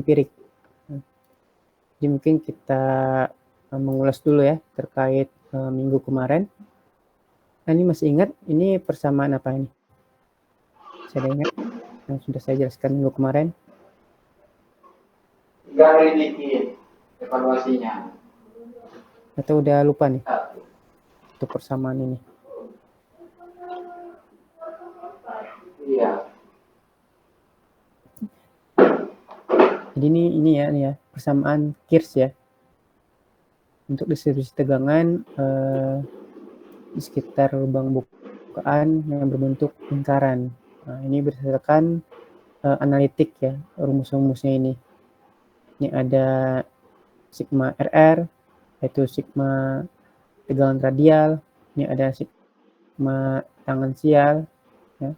empirik. Jadi mungkin kita mengulas dulu ya terkait minggu kemarin. Nah, ini masih ingat ini persamaan apa ini? Saya ingat yang sudah saya jelaskan minggu kemarin. Gak dikit evaluasinya. Atau udah lupa nih untuk persamaan ini? Iya. Jadi ini ya persamaan Kirsch ya. Untuk distribusi tegangan di sekitar lubang bukaan yang berbentuk lingkaran. Nah, ini berdasarkan analitik ya rumus-rumusnya ini. Ini ada sigma RR, yaitu sigma tegangan radial. Ini ada sigma tangensial, ya,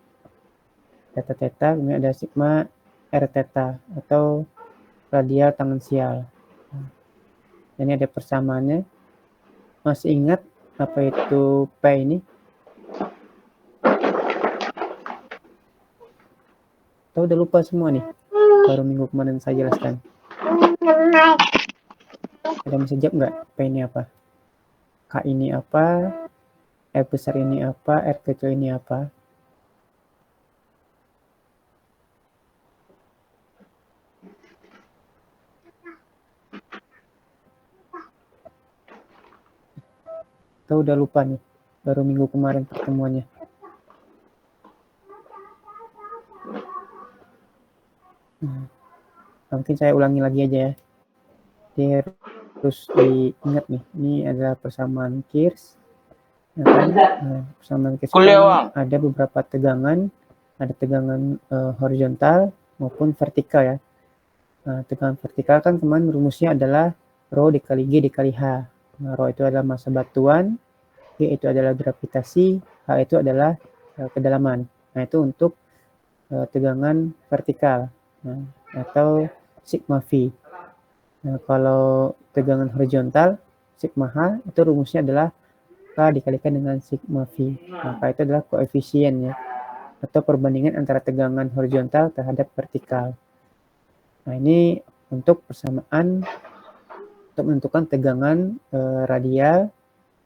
theta. Ini ada sigma R theta atau radial tangensial. Nah, ini ada persamaannya. Masih ingat apa itu P ini? Atau udah lupa semua nih? Baru minggu kemarin saya jelaskan. Ada bisa jawab nggak? P ini apa? K ini apa? R besar ini apa? R kecil ini apa? Atau udah lupa nih? Baru minggu kemarin pertemuannya. Mungkin saya ulangi lagi aja ya. Jadi harus diingat nih, ini adalah persamaan Kirsch. Ya kan? Nah, persamaan Kirsch kan ada beberapa tegangan, ada tegangan horizontal maupun vertikal ya. Nah, tegangan vertikal kan kemarin rumusnya adalah Rho dikali G dikali H. Nah, Rho itu adalah massa batuan, G itu adalah gravitasi, H itu adalah kedalaman. Nah, itu untuk tegangan vertikal, nah, atau sigma V. Nah, kalau tegangan horizontal, sigma H itu rumusnya adalah K dikalikan dengan sigma V. Maka itu adalah koefisien ya, atau perbandingan antara tegangan horizontal terhadap vertikal. Nah, ini untuk persamaan untuk menentukan tegangan radial,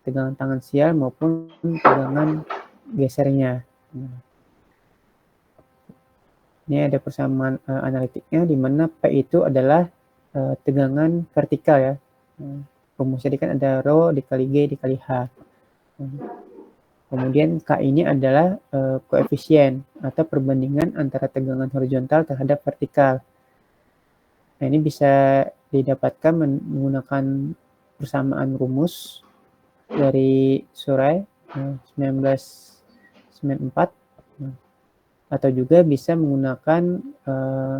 tegangan tangensial maupun tegangan gesernya. Nah, ini ada persamaan analitiknya di mana P itu adalah tegangan vertikal ya. Rumusnya kan ada Rho dikali G dikali H. Kemudian K ini adalah koefisien atau perbandingan antara tegangan horizontal terhadap vertikal. Nah, ini bisa didapatkan menggunakan persamaan rumus dari Surai 1994, atau juga bisa menggunakan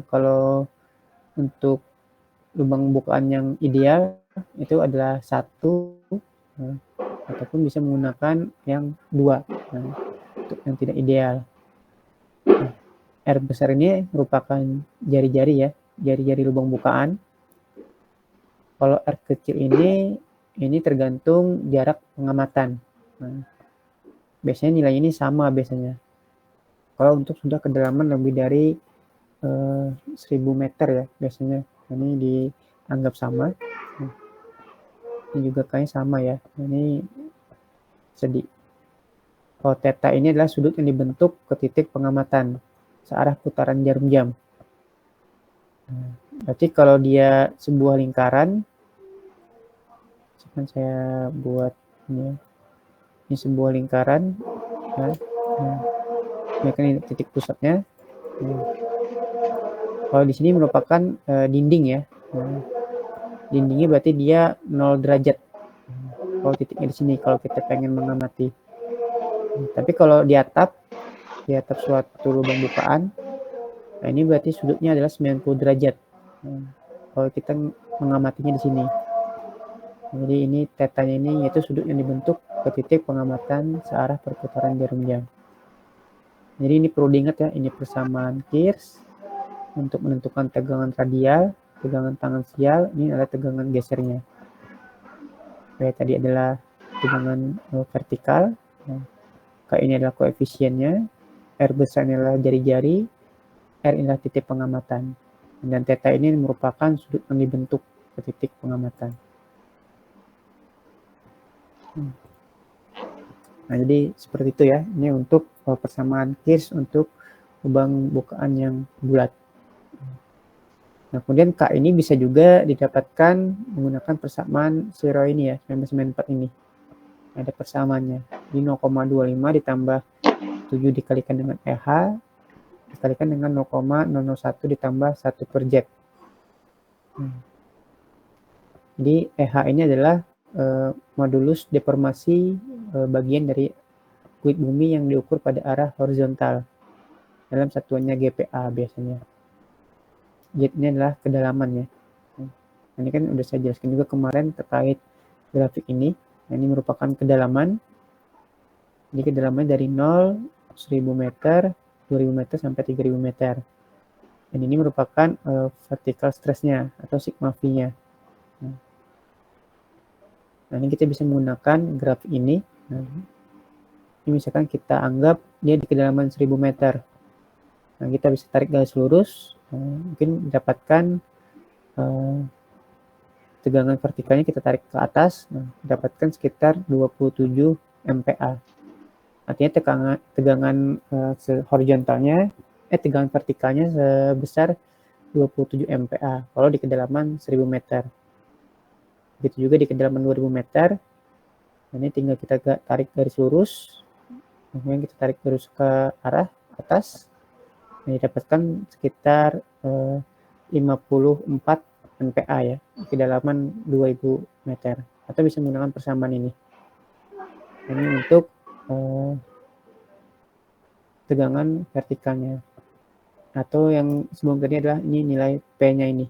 kalau untuk lubang bukaan yang ideal itu adalah 1, ataupun bisa menggunakan yang 2 untuk yang tidak ideal. R besar ini merupakan jari-jari ya, jari-jari lubang bukaan. Kalau R kecil ini tergantung jarak pengamatan. Nah, biasanya nilai ini sama biasanya. Kalau untuk sudah kedalaman lebih dari 1000 meter ya biasanya, ini dianggap sama. Nah, ini juga kayaknya sama ya. Ini sedih. Kalau theta ini adalah sudut yang dibentuk ke titik pengamatan searah putaran jarum jam. Nah, berarti kalau dia sebuah lingkaran, saya buat ini sebuah lingkaran, ya. Ini kan titik pusatnya. Kalau di sini merupakan dinding ya. Dindingnya berarti dia 0 derajat. Kalau titiknya di sini kalau kita pengen mengamati. Tapi kalau di atap suatu lubang bukaan, nah ini berarti sudutnya adalah 90 derajat. Kalau kita mengamatinya di sini. Jadi ini tetanya ini yaitu sudut yang dibentuk ke titik pengamatan searah perputaran jarum jam. Jadi ini perlu diingat ya, ini persamaan Kirsch untuk menentukan tegangan radial, tegangan tangensial, ini adalah tegangan gesernya. Oke, tadi adalah tegangan vertikal. Nah, K ini adalah koefisiennya, R besar ini adalah jari-jari, R inilah titik pengamatan. Dan theta ini merupakan sudut yang dibentuk ke titik pengamatan. Nah, jadi seperti itu ya. Ini untuk persamaan Kirsch untuk lubang bukaan yang bulat. Nah, kemudian K ini bisa juga didapatkan menggunakan persamaan zero ini ya, 1994 ini. Ada persamaannya. Di 0,25 ditambah 7 dikalikan dengan EH, dikalikan dengan 0,001 ditambah 1 per Z. Jadi EH ini adalah modulus deformasi bagian dari kulit bumi yang diukur pada arah horizontal. Dalam satuannya GPA biasanya. Z ini adalah kedalamannya. Ini kan udah saya jelaskan juga kemarin terkait grafik ini. Nah, ini merupakan kedalaman. Jadi kedalaman dari 0, 1000 meter, 2000 meter sampai 3000 meter. Dan ini merupakan vertical stress-nya atau sigma V-nya. Nah, ini kita bisa menggunakan grafik ini. Nah, ini misalkan kita anggap dia di kedalaman 1000 meter. Nah, kita bisa tarik garis lurus. Mungkin dapatkan tegangan vertikalnya kita tarik ke atas. Nah, dapatkan sekitar 27 MPa. Artinya tegangan horizontalnya, tegangan vertikalnya sebesar 27 MPa kalau di kedalaman 1000 meter. Begitu juga di kedalaman 2000 meter. Ini tinggal kita tarik garis lurus. Kemudian kita tarik terus ke arah atas. Ini didapatkan sekitar 54 MPa ya, di kedalaman 2000 meter. Atau bisa menggunakan persamaan ini. Ini untuk tegangan vertikalnya. Atau yang sebelum tadi adalah ini nilai P-nya ini.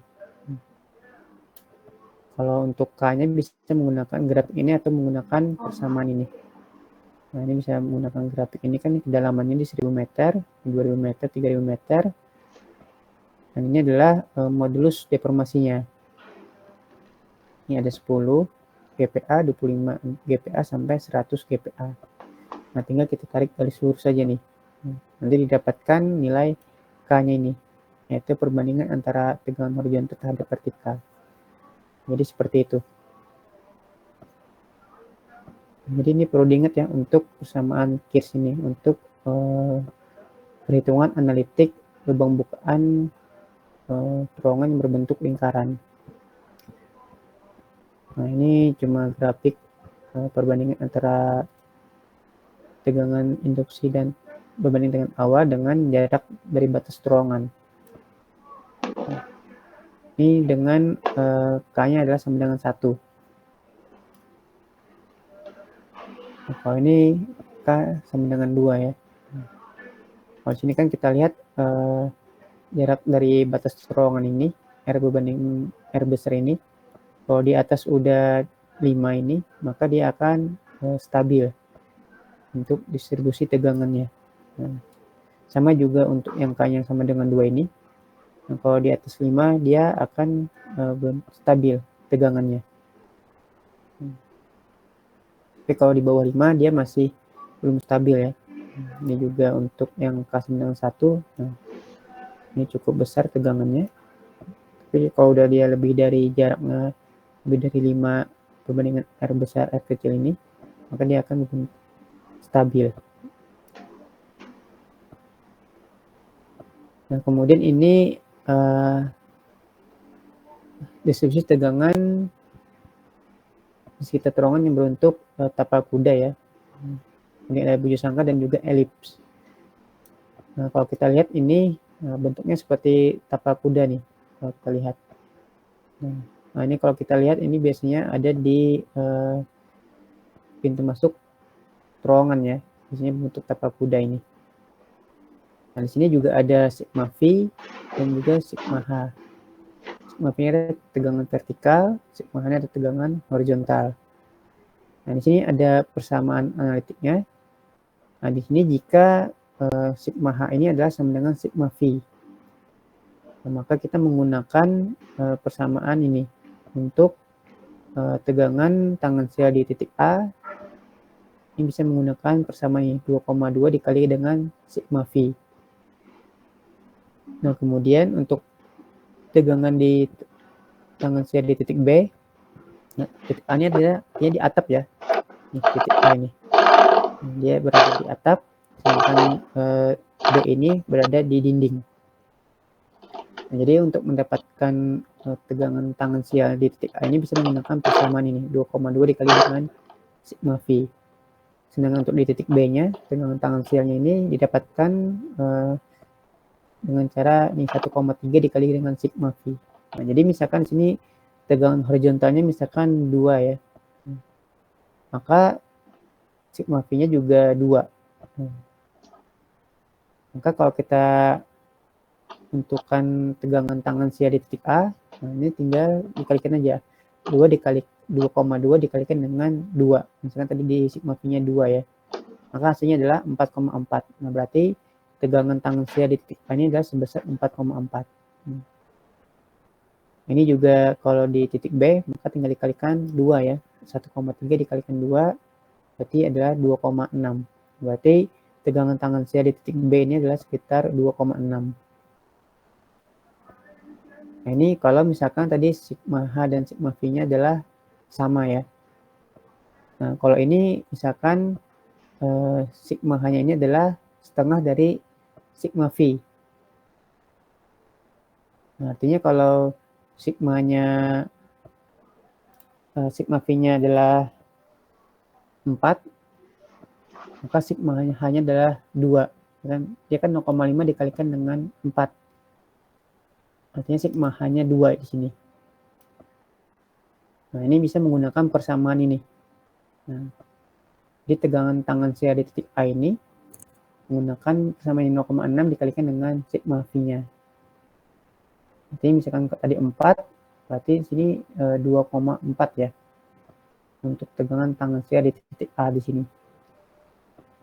Kalau untuk K-nya bisa menggunakan grafik ini atau menggunakan persamaan ini. Nah, ini bisa menggunakan grafik ini kan kedalamannya di 1000 meter, 2000 meter, 3000 meter. Dan ini adalah modulus deformasinya. Ini ada 10 GPa, 25 GPa sampai 100 GPa. Nah, tinggal kita tarik garis lurus saja nih. Nanti didapatkan nilai K-nya ini, yaitu perbandingan antara tegangan horizontal terhadap vertikal. Jadi seperti itu. Jadi ini perlu diingat ya untuk persamaan Kirsch ini, untuk perhitungan analitik lubang bukaan terowongan yang berbentuk lingkaran. Nah, ini cuma grafik perbandingan antara tegangan induksi dan berbanding dengan awal dengan jarak dari batas terowongan. Nah, ini dengan K-nya adalah sama dengan 1. Nah, kalau ini K sama dengan 2 ya. Kalau sini kan kita lihat jarak dari batas terowongan ini, R berbanding R besar ini. Kalau di atas udah 5 ini, maka dia akan stabil untuk distribusi tegangannya. Nah, sama juga untuk yang K-nya sama dengan 2 ini. Nah, kalau di atas 5 dia akan belum stabil tegangannya. Tapi kalau di bawah 5 dia masih belum stabil ya. Ini juga untuk yang K sama dengan 1. Nah, ini cukup besar tegangannya. Tapi kalau udah dia lebih dari jaraknya lebih dari 5 perbandingan R besar R kecil ini, maka dia akan stabil. Nah, kemudian ini distribusi tegangan di sekitar terowongan yang berbentuk tapal kuda ya. Ini ada bujur sangkar dan juga elips. Nah, kalau kita lihat ini bentuknya seperti tapal kuda nih, kalau kita lihat. Nah, ini kalau kita lihat ini biasanya ada di pintu masuk terowongan ya, biasanya bentuk tapal kuda ini. Nah, di sini juga ada sigma V dan juga sigma H. Sigma V ada tegangan vertikal, sigma H ada tegangan horizontal. Nah, di sini ada persamaan analitiknya. Nah, di sini jika sigma H ini adalah sama dengan sigma V, nah, maka kita menggunakan persamaan ini untuk tegangan tangensial di titik A. Ini bisa menggunakan persamaan ini 2,2 dikali dengan sigma V. Nah, kemudian untuk tegangan di tangan saya di titik B. Nah, titik A-nya dia di atap ya. Nih, titik A ini. Nah, dia berada di atap, sedangkan D ini berada di dinding. Nah, jadi untuk mendapatkan tegangan tangan sial di titik A ini bisa menggunakan persamaan ini, 2,2 dikali dengan sigma V. Sedangkan untuk di titik B-nya, tegangan tangan sialnya ini didapatkan dengan cara ini 1,3 dikali dengan sigma V. Nah, jadi misalkan sini tegangan horizontalnya misalkan 2 ya. Maka sigma V-nya juga 2. Maka kalau kita tentukan tegangan tangan sial di titik A, nah ini tinggal dikalikan aja. 2 dikali 2,2 dikalikan dengan 2. Misalkan tadi di sigma V-nya 2 ya. Maka hasilnya adalah 4,4. Nah, berarti tegangan tangan sial di titik A ini adalah sebesar 4,4. Ini juga kalau di titik B, maka tinggal dikalikan 2 ya. 1,3 dikalikan 2, berarti adalah 2,6. Berarti tegangan tangan sial di titik B ini adalah sekitar 2,6. Nah, ini kalau misalkan tadi sigma H dan sigma V-nya adalah sama ya. Nah, kalau ini misalkan sigma H-nya ini adalah setengah dari sigma V. Nah, artinya kalau sigma V-nya adalah 4, maka sigma H-nya adalah 2. Dia kan 0,5 dikalikan dengan 4. Artinya sigma H-nya 2 di sini. Nah, ini bisa menggunakan persamaan ini. Nah, di tegangan tangan sial di titik A ini menggunakan persamaan 0,6 dikalikan dengan sigma V-nya. Jadi misalkan tadi 4, berarti di sini 2,4 ya. Untuk tegangan tangan sial di titik A di sini.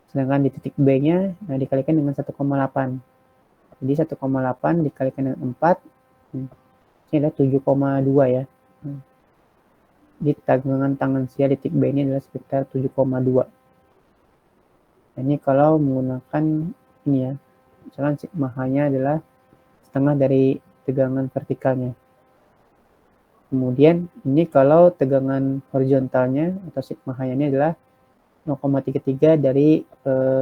Sedangkan di titik B-nya dikalikan dengan 1,8. Jadi 1,8 dikalikan dengan 4, ini adalah 7,2 ya. Di tegangan tangan sial di titik B ini adalah sekitar 7,2. Nah, ini kalau menggunakan ini ya, misalkan sigma H-nya adalah setengah dari tegangan vertikalnya. Kemudian ini kalau tegangan horizontalnya atau sigma H-nya ini adalah 0,33 dari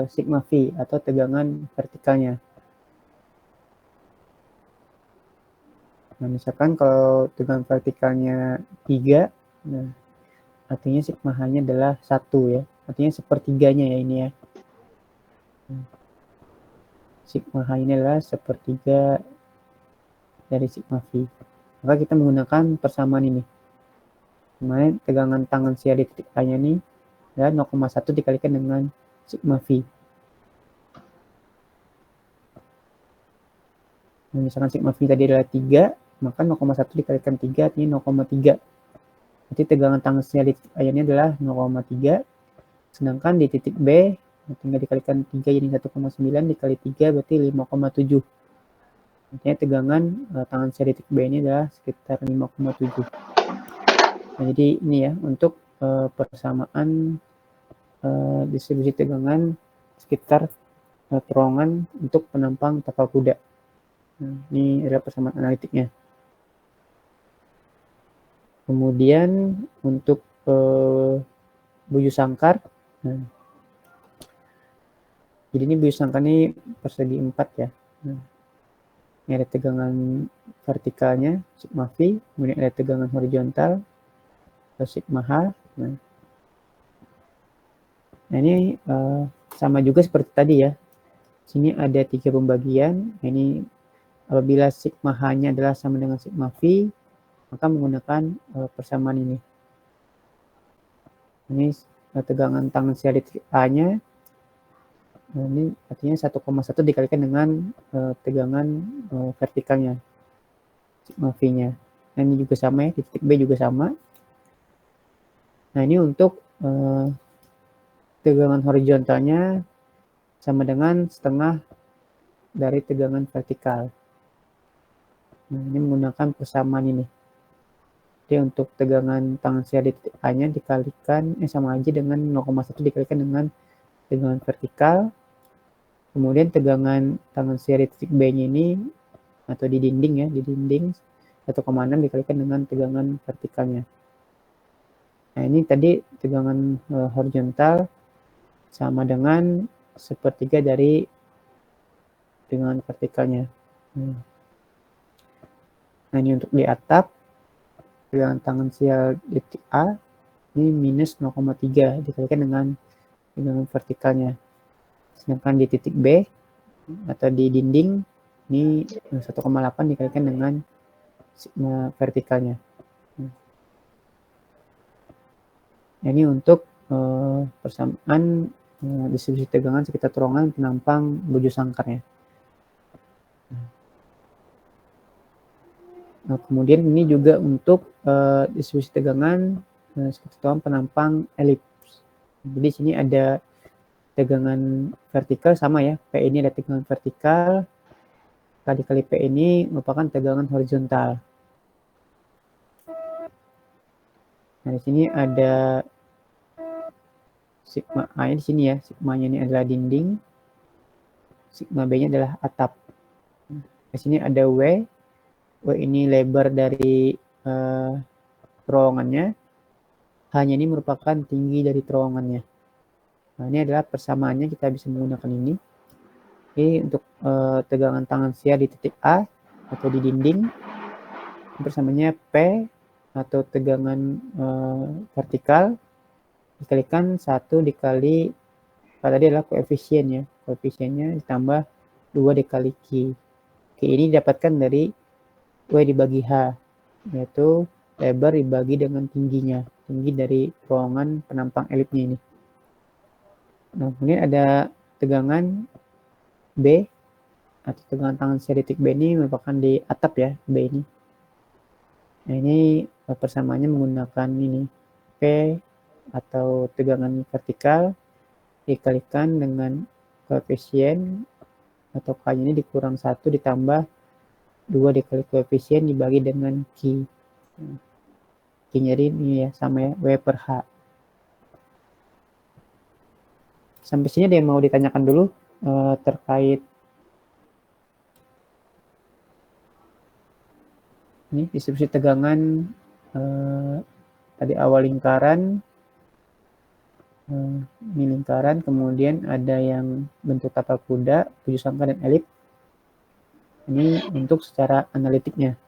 sigma V atau tegangan vertikalnya. Nah, misalkan kalau tegangan vertikalnya 3, nah, artinya sigma H-nya adalah 1 ya. Artinya sepertiganya ya ini ya. Sigma H ini adalah sepertiga dari sigma V. Maka kita menggunakan persamaan ini. Kemarin tegangan tangan sial di titik A-nya ini adalah 0,1 dikalikan dengan sigma V. Nah, misalkan sigma V tadi adalah 3, maka 0,1 dikalikan 3 artinya 0,3. Jadi tegangan tangan sial di titik A ini adalah 0,3. Sedangkan di titik B, tinggal dikalikan 3 jadi 1,9 dikali 3 berarti 5,7. Artinya tegangan tangan sial di titik B ini adalah sekitar 5,7. Nah, jadi ini ya untuk persamaan distribusi tegangan sekitar terowongan untuk penampang tapal kuda. Nah, ini adalah persamaan analitiknya. Kemudian untuk buju sangkar, nah, jadi ini buju sangkar ini persegi 4 ya. Nah, ini ada tegangan vertikalnya sigma V, kemudian ada tegangan horizontal atau sigma H. Nah ini sama juga seperti tadi ya. Sini ada 3 pembagian. Nah, ini apabila sigma H-nya adalah sama dengan sigma V, maka menggunakan persamaan ini. Ini tegangan tangan sial di titik A-nya. Nah, ini artinya 1,1 dikalikan dengan tegangan vertikalnya sigma V-nya. Nah, ini juga sama ya, di titik B juga sama. Nah, ini untuk tegangan horizontalnya sama dengan setengah dari tegangan vertikal. Nah, ini menggunakan persamaan ini. Jadi untuk tegangan tangan sial di titik A-nya dikalikan sama aja dengan 0,1 dikalikan dengan tegangan vertikal. Kemudian tegangan tangan sial di titik B-nya ini atau di dinding ya, di dinding 1,6 dikalikan dengan tegangan vertikalnya. Nah, ini tadi tegangan horizontal sama dengan 1/3 dari tegangan vertikalnya. Nah, ini untuk di atap, tegangan tangensial di titik A ini minus 0,3 dikalikan dengan tegangan vertikalnya. Sedangkan di titik B atau di dinding ini 1,8 dikalikan dengan sigma vertikalnya. Nah, ini untuk persamaan distribusi tegangan sekitar terowongan penampang buju sangkarnya. Nah, kemudian ini juga untuk distribusi tegangan sekitar terowongan penampang elips. Jadi sini ada tegangan vertikal sama ya, P ini ada tegangan vertikal, kali-kali P ini merupakan tegangan horizontal. Nah, di sini ada sigma A di sini ya, sigmanya ini adalah dinding, sigma B-nya adalah atap. Di sini ada W ini lebar dari terowongannya, hanya ini merupakan tinggi dari terowongannya. Nah, ini adalah persamaannya, kita bisa menggunakan ini. Ini untuk tegangan tangensial di titik A atau di dinding, persamaannya P atau tegangan vertikal dikalikan 1 dikali, tadi adalah koefisiennya, koefisiennya ditambah 2 dikali Q. Q ini didapatkan dari W dibagi H, yaitu lebar dibagi dengan tingginya, tinggi dari terowongan penampang elipnya ini. Nah, kemudian ada tegangan B atau tegangan tangensial di titik B ini merupakan di atap ya, B ini. Nah, ini persamaannya menggunakan ini, P atau tegangan vertikal dikalikan dengan koefisien atau K ini dikurang 1 ditambah 2 dikali koefisien dibagi dengan Q. Q-nya ini ya sama ya, W per H. Sampai sini ada yang mau ditanyakan dulu terkait ini distribusi tegangan tadi awal lingkaran, ini lingkaran, kemudian ada yang bentuk tapal kuda, buju sangkar dan elip. Ini untuk secara analitiknya.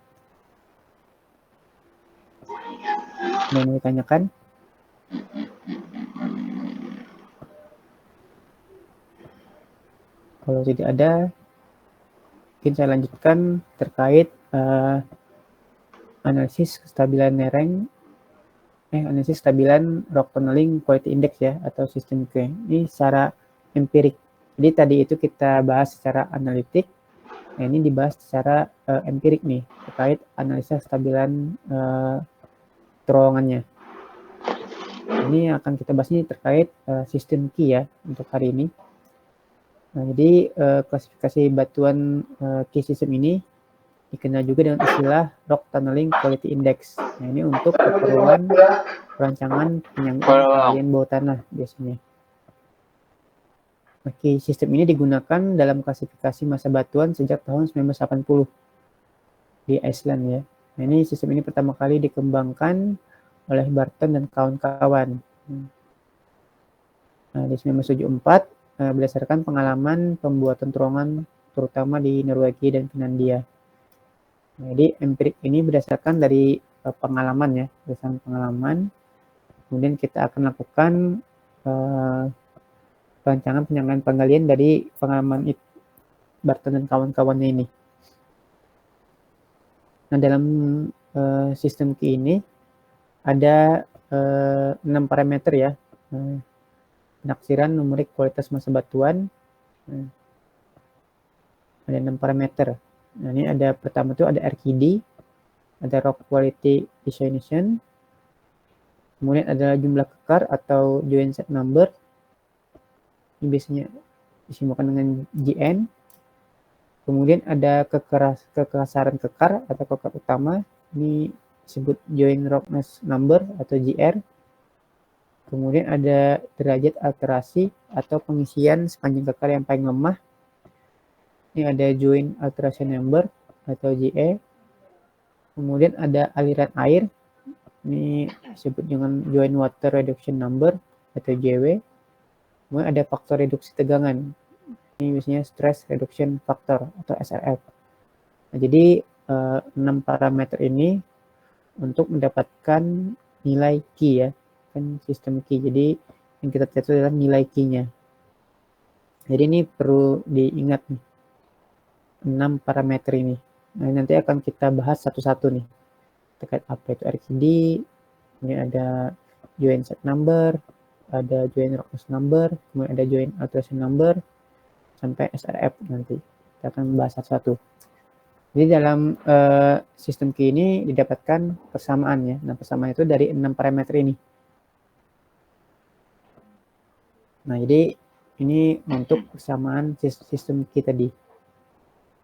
Ada yang mau ditanyakan? Kalau tidak ada, mungkin saya lanjutkan terkait analisis kestabilan lereng, analisis kestabilan rock tunneling quality index ya, atau sistem Q. Ini secara empirik. Jadi tadi itu kita bahas secara analitik, nah ini dibahas secara empirik nih, terkait analisa kestabilan terowongannya. Ini akan kita bahas ini terkait sistem Q ya, untuk hari ini. Nah, jadi klasifikasi batuan Q system ini dikenal juga dengan istilah Rock Tunneling Quality Index. Nah, ini untuk keperluan perancangan penyanggupan penggalian bawah tanah biasanya. Nah, Q system ini digunakan dalam klasifikasi massa batuan sejak tahun 1980 di Iceland ya. Nah, ini sistem ini pertama kali dikembangkan oleh Barton dan kawan-kawan. Nah, di 1974 berdasarkan pengalaman pembuatan terowongan terutama di Norwegia dan Finlandia. Nah, jadi empirik ini berdasarkan dari pengalaman ya, berdasarkan pengalaman. Kemudian kita akan lakukan perancangan penyanggaan penggalian dari pengalaman Barton dan kawan-kawannya ini. Nah, dalam sistem Q ini ada 6 parameter ya. Penaksiran numerik kualitas massa batuan. Ada 6 parameter. Nah, ini ada pertama itu ada RQD, ada Rock Quality Definition, kemudian ada jumlah kekar atau joint set number, ini biasanya disebutkan dengan GN, kemudian ada kekasaran kekar atau kekar utama, ini disebut joint roughness number atau JR, kemudian ada derajat alterasi atau pengisian sepanjang kekar yang paling lemah, ini ada joint alteration number atau JE, Kemudian ada aliran air, ini disebut dengan joint water reduction number atau JW. Kemudian ada faktor reduksi tegangan, ini biasanya stress reduction factor atau SRF. Nah, jadi 6 parameter ini untuk mendapatkan nilai Q ya, kan sistem Q. Jadi yang kita lihat adalah nilai Q-nya. Jadi ini perlu diingat nih, 6 parameter ini. Nah, nanti akan kita bahas satu-satu nih, terkait apa itu RQD, ini ada joint set number, ada joint roughness number, kemudian ada joint alteration number, sampai SRF nanti. Kita akan membahas satu-satu. Jadi dalam sistem Q ini didapatkan persamaan ya. Nah, persamaan itu dari 6 parameter ini. Nah, jadi ini untuk persamaan sistem Q tadi.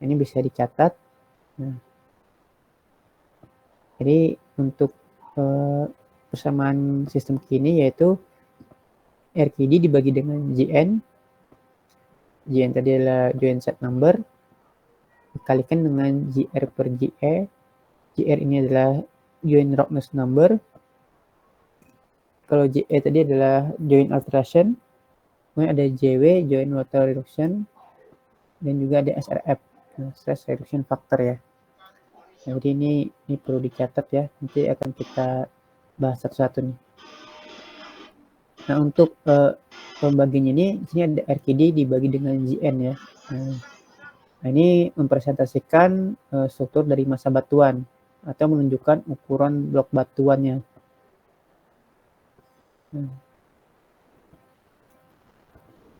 Ini bisa dicatat. Nah, jadi untuk persamaan sistem Q ini yaitu RQD dibagi dengan JN. JN tadi adalah joint set number, dikalikan dengan JR per JE. JR ini adalah joint roughness number. Kalau JE tadi adalah joint alteration. Kemudian ada JW, joint water reduction, dan juga ada SRF, stress reduction factor ya. Nah, jadi ini perlu dicatat ya, nanti akan kita bahas satu-satu nih. Nah, untuk pembagiannya ini, di sini ada RQD dibagi dengan JN ya. Nah, ini mempresentasikan struktur dari massa batuan atau menunjukkan ukuran blok batuannya.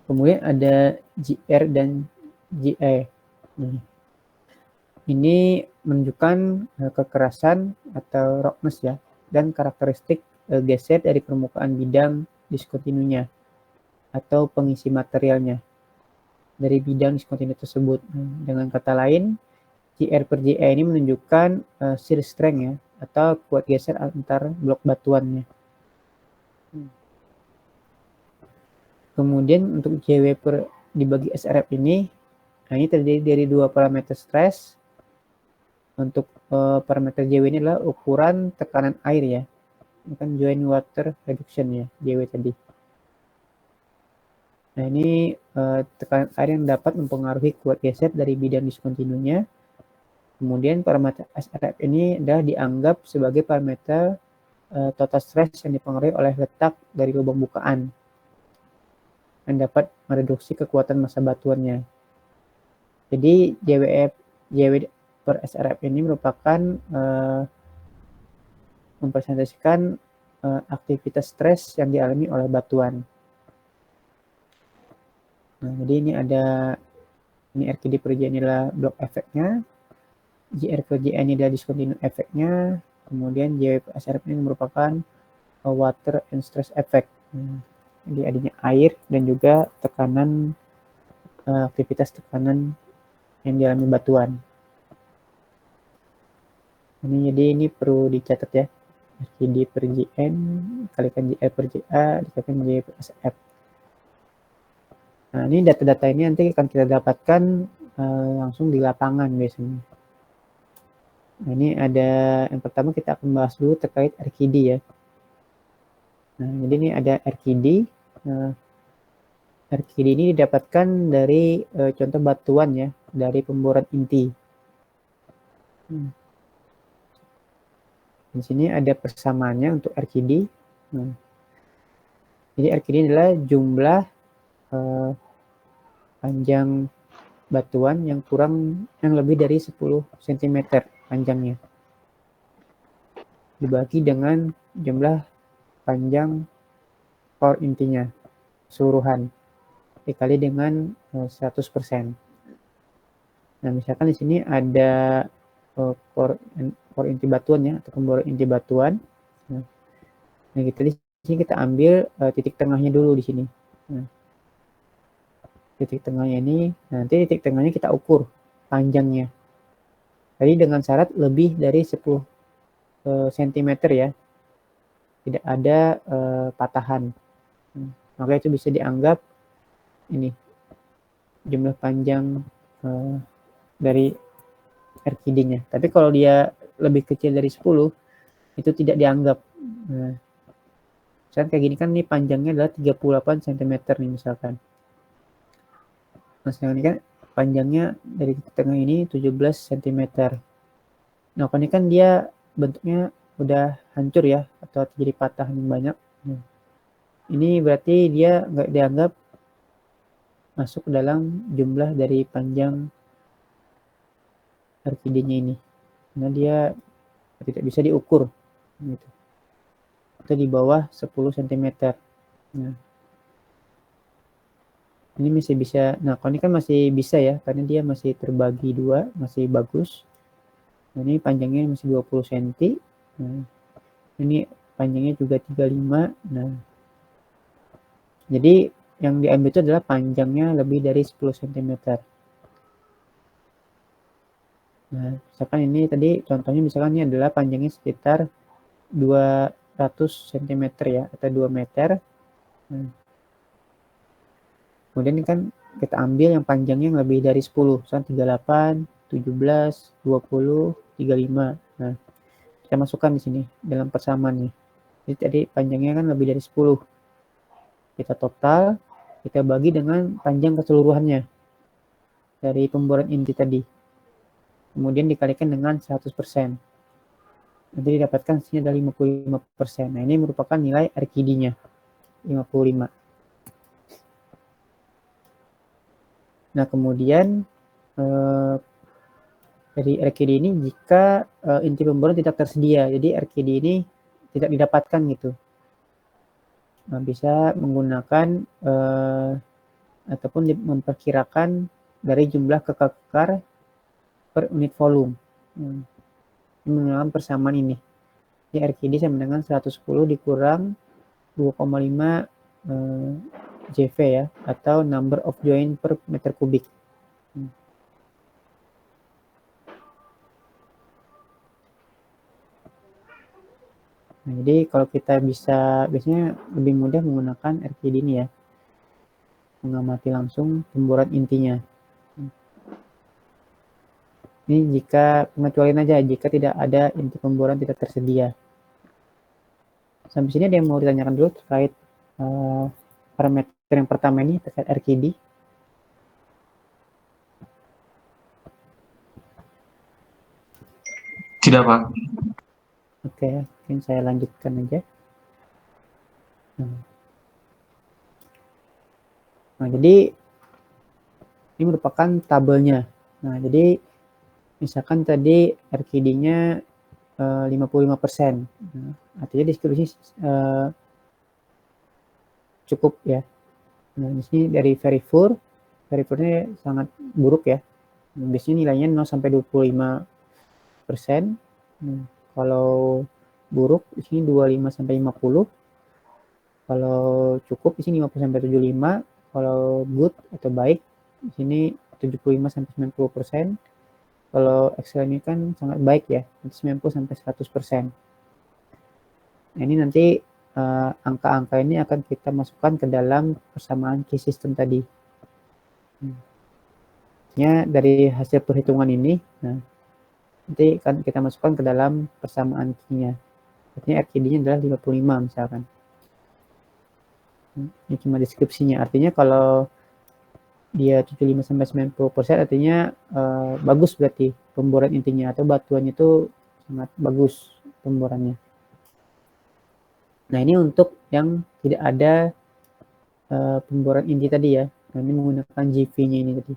Kemudian ada JR dan JE. Ini menunjukkan kekerasan atau roughness ya, dan karakteristik geser dari permukaan bidang diskontinunya atau pengisi materialnya dari bidang diskontinu tersebut. Dengan kata lain, JR per JE ini menunjukkan shear strength ya, atau kuat geser antar blok batuannya. Kemudian untuk JW per dibagi SRF ini, nah ini terdiri dari 2 parameter stress. Untuk parameter JW ini adalah ukuran tekanan air ya. Ini kan joint water reduction ya, JW tadi. Nah, ini tekanan air yang dapat mempengaruhi kuat geser dari bidang diskontinunya. Kemudian parameter SRF ini adalah dianggap sebagai parameter total stress yang dipengaruhi oleh letak dari lubang bukaan, yang dapat mereduksi kekuatan massa batuannya. Jadi JW per SRF ini merupakan mempresentasikan aktivitas stres yang dialami oleh batuan. Nah, jadi ini ada RQD per J ini adalah blok efeknya, JR per JE ini adalah discontinue efeknya, kemudian JW per SRF ini merupakan water and stress effect. Jadi adanya air dan juga tekanan, aktivitas tekanan yang dialami batuan. Jadi ini perlu dicatat ya, RQD per JN kalikan JR per JA dikalikan JW per SRF. Nah, ini data-data ini nanti akan kita dapatkan langsung di lapangan biasanya. Nah, ini ada yang pertama kita akan bahas dulu terkait RQD ya. Nah, jadi ini ada RQD. RQD ini didapatkan dari contoh batuan ya, dari pemboran inti. Di sini ada persamaannya untuk RQD. Nah, jadi RQD adalah jumlah panjang batuan yang lebih dari 10 cm panjangnya dibagi dengan jumlah panjang core intinya keseluruhan dikali dengan 100%. Nah, misalkan di sini ada core inti batuan ya, atau pemboran inti batuan. Nah, gitu di sini kita ambil titik tengahnya dulu di sini. Nah, titik tengahnya ini, nanti titik tengahnya kita ukur panjangnya. Tadi dengan syarat lebih dari 10 cm ya, tidak ada patahan. Maka itu bisa dianggap ini jumlah panjang dari RQD-nya. Tapi kalau dia lebih kecil dari 10 itu tidak dianggap. Nah, misalkan kayak gini kan nih panjangnya adalah 38 cm nih misalkan. Nah, sekarang ini kan panjangnya dari tengah ini 17 cm. Nah, kalau ini kan dia bentuknya udah hancur ya, atau terjadi patahan yang banyak. Nah, ini berarti dia nggak dianggap masuk ke dalam jumlah dari panjang RQD-nya ini. Karena dia tidak bisa diukur. Gitu. Atau di bawah 10 cm. Nah, ini masih bisa, nah kalau ini kan masih bisa ya, karena dia masih terbagi dua, masih bagus. Nah, ini panjangnya masih 20 cm. Nah, ini panjangnya juga 35. Nah, jadi yang diambil itu adalah panjangnya lebih dari 10 cm. Nah, misalkan ini tadi contohnya misalkan ini adalah panjangnya sekitar 200 cm ya, atau 2 meter. Nah, kemudian ini kan kita ambil yang panjangnya yang lebih dari 10, misalkan 38, 17, 20, 35. Nah, kita masukkan di sini dalam persamaan nih. Jadi tadi panjangnya kan lebih dari 10. Kita total, kita bagi dengan panjang keseluruhannya dari pemboran inti tadi. Kemudian dikalikan dengan 100%. Nanti didapatkan sini ada 55%. Nah, ini merupakan nilai RQD-nya, 55. Nah, kemudian dari RQD ini jika inti pemboran tidak tersedia, jadi RQD ini tidak didapatkan gitu. Nah, bisa menggunakan ataupun memperkirakan dari jumlah kekar per unit volume. Menggunakan persamaan ini. Jadi RQD sama dengan 110 dikurang 2,5 JV ya, atau number of joint per meter kubik. Nah, jadi kalau kita bisa, biasanya lebih mudah menggunakan RQD ini ya, mengamati langsung pemboran intinya. Ini jika pengecualian aja, jika tidak ada inti pemboran tidak tersedia. Sampai sini ada yang mau ditanyakan dulu terkait parameter yang pertama ini, terkait RQD? Tidak, Pak. Oke, mungkin saya lanjutkan aja. Nah, jadi ini merupakan tabelnya. Nah, jadi misalkan tadi RQD-nya 55%. Nah, artinya distribusi cukup ya. Nah, di sini dari Verifur-nya sangat buruk ya. Nah, biasanya nilainya 0 sampai 25%. Nah, kalau buruk di sini 25 sampai 50. Kalau cukup di sini 50 sampai 75. Kalau good atau baik di sini 75 sampai 90%. Kalau Excel ini kan sangat baik ya, 90 sampai 100%. Nah, ini nanti angka-angka ini akan kita masukkan ke dalam persamaan key system tadi. Ya, dari hasil perhitungan ini, nah, nanti akan kita masukkan ke dalam persamaan key-nya. Artinya RQD-nya adalah 55 misalkan. Ini cuma deskripsinya. Artinya kalau dia 75 sampai 90%, artinya bagus berarti pemboran intinya, atau batuannya itu sangat bagus pemborannya. Nah, ini untuk yang tidak ada pemboran inti tadi ya. Nah, ini menggunakan GV-nya ini tadi.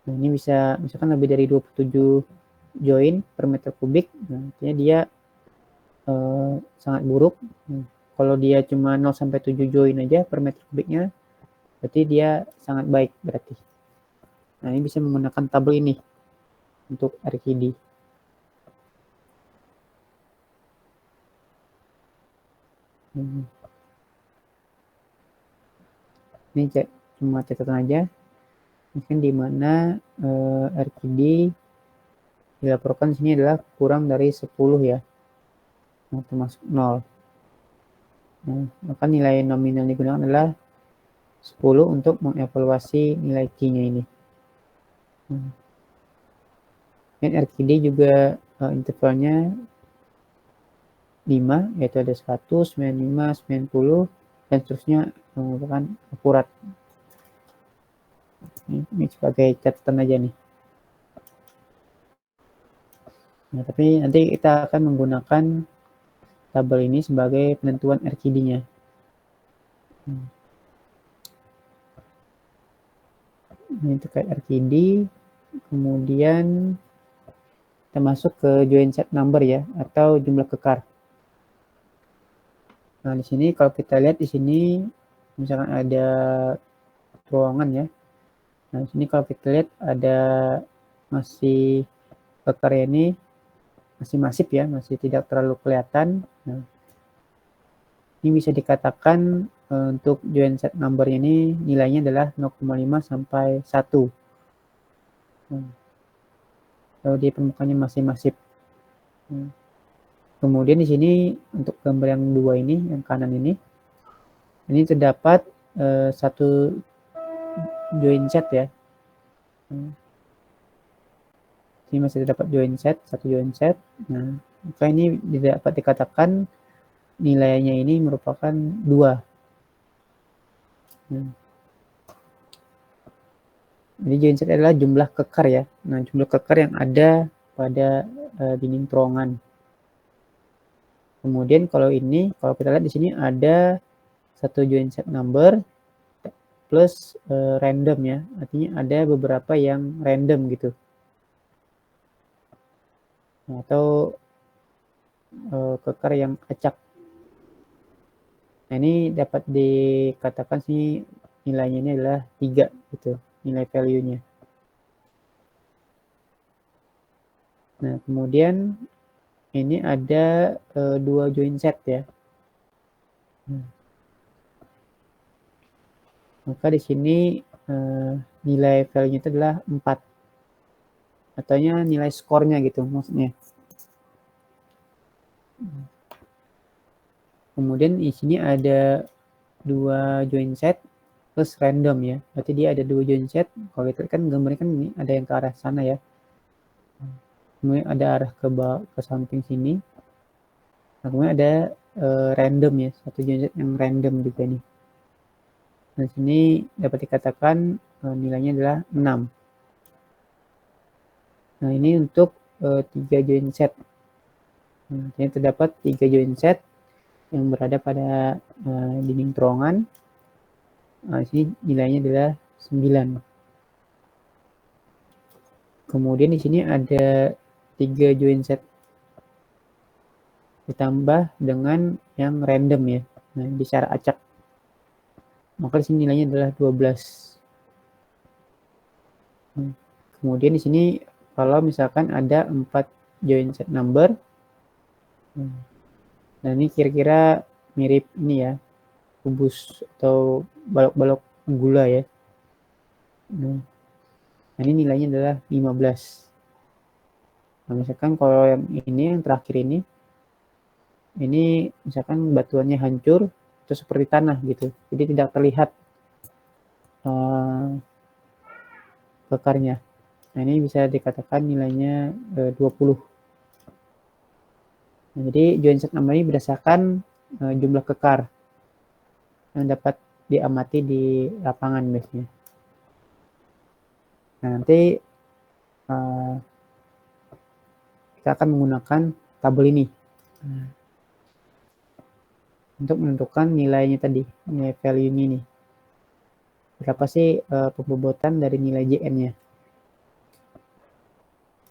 Nah, ini bisa misalkan lebih dari 27 join per meter kubik. Nah, artinya dia sangat buruk. Nah, kalau dia cuma 0 sampai 7 join aja per meter kubiknya, berarti dia sangat baik berarti. Nah, ini bisa menggunakan tabel ini untuk RQD. Ini cuma catatan aja. Mungkin di mana RQD dilaporkan di sini adalah kurang dari 10 ya. Nah, termasuk 0. Nah, maka nilai nominal yang digunakan adalah 10 untuk mengevaluasi nilai Q-nya ini. Dan RQD juga intervalnya 5, yaitu ada 100, 95, 90, dan seterusnya merupakan akurat. Ini sebagai catatan aja nih. Nah, tapi nanti kita akan menggunakan tabel ini sebagai penentuan RKD-nya. Ini terkait RKD, kemudian kita masuk ke join set number ya, atau jumlah kekar. Nah, di sini kalau kita lihat di sini misalkan ada ruangan ya. Nah, di sini kalau kita lihat ada masih kekar ini masih masif ya, masih tidak terlalu kelihatan. Nah, ini bisa dikatakan untuk join set number ini nilainya adalah 0,5 sampai 1. Kalau di permukaannya masih masif. Kemudian di sini untuk gambar yang 2 ini, yang kanan ini terdapat satu join set ya. Ini masih terdapat join set, satu join set. Nah, maka ini dapat dikatakan nilainya ini merupakan 2. Jadi join set adalah jumlah kekar ya. Nah, jumlah kekar yang ada pada dinding terowongan. Kemudian kalau kita lihat di sini ada satu join set number plus random ya. Artinya ada beberapa yang random gitu. Atau kekar yang acak. Nah, ini dapat dikatakan sih nilainya ini adalah 3 gitu, nilai value-nya. Nah, kemudian ini ada 2 join set ya. Maka di sini nilai value-nya itu adalah 4. Ataunya nilai skornya gitu maksudnya. Kemudian di sini ada 2 join set plus random ya. Berarti dia ada 2 join set. Kalau kita kan gambarnya kan ini ada yang ke arah sana ya. Kemudian ada arah ke samping sini. Nah, kemudian ada random ya, satu join set yang random juga nih. Nah, sini dapat dikatakan nilainya adalah 6. Nah, ini untuk 3 join set. Nah, ini terdapat 3 join set yang berada pada dinding terowongan. Nah, di sini nilainya adalah 9. Kemudian di sini ada 3 join set ditambah dengan yang random ya. Nah, di secara acak. Maka di sini nilainya adalah 12. Kemudian di sini kalau misalkan ada 4 join set number. Nah, ini kira-kira mirip ini ya, kubus atau balok-balok gula ya. Nah, ini nilainya adalah 15. Nah, misalkan kalau yang ini, yang terakhir ini misalkan batuannya hancur atau seperti tanah gitu, jadi tidak terlihat kekarnya. Nah, ini bisa dikatakan nilainya 20. Nah, jadi join set number ini berdasarkan jumlah kekar yang dapat diamati di lapangan biasanya. Nah, nanti kita akan menggunakan tabel ini untuk menentukan nilainya tadi, nilai value ini nih. Berapa sih pembobotan dari nilai JN-nya.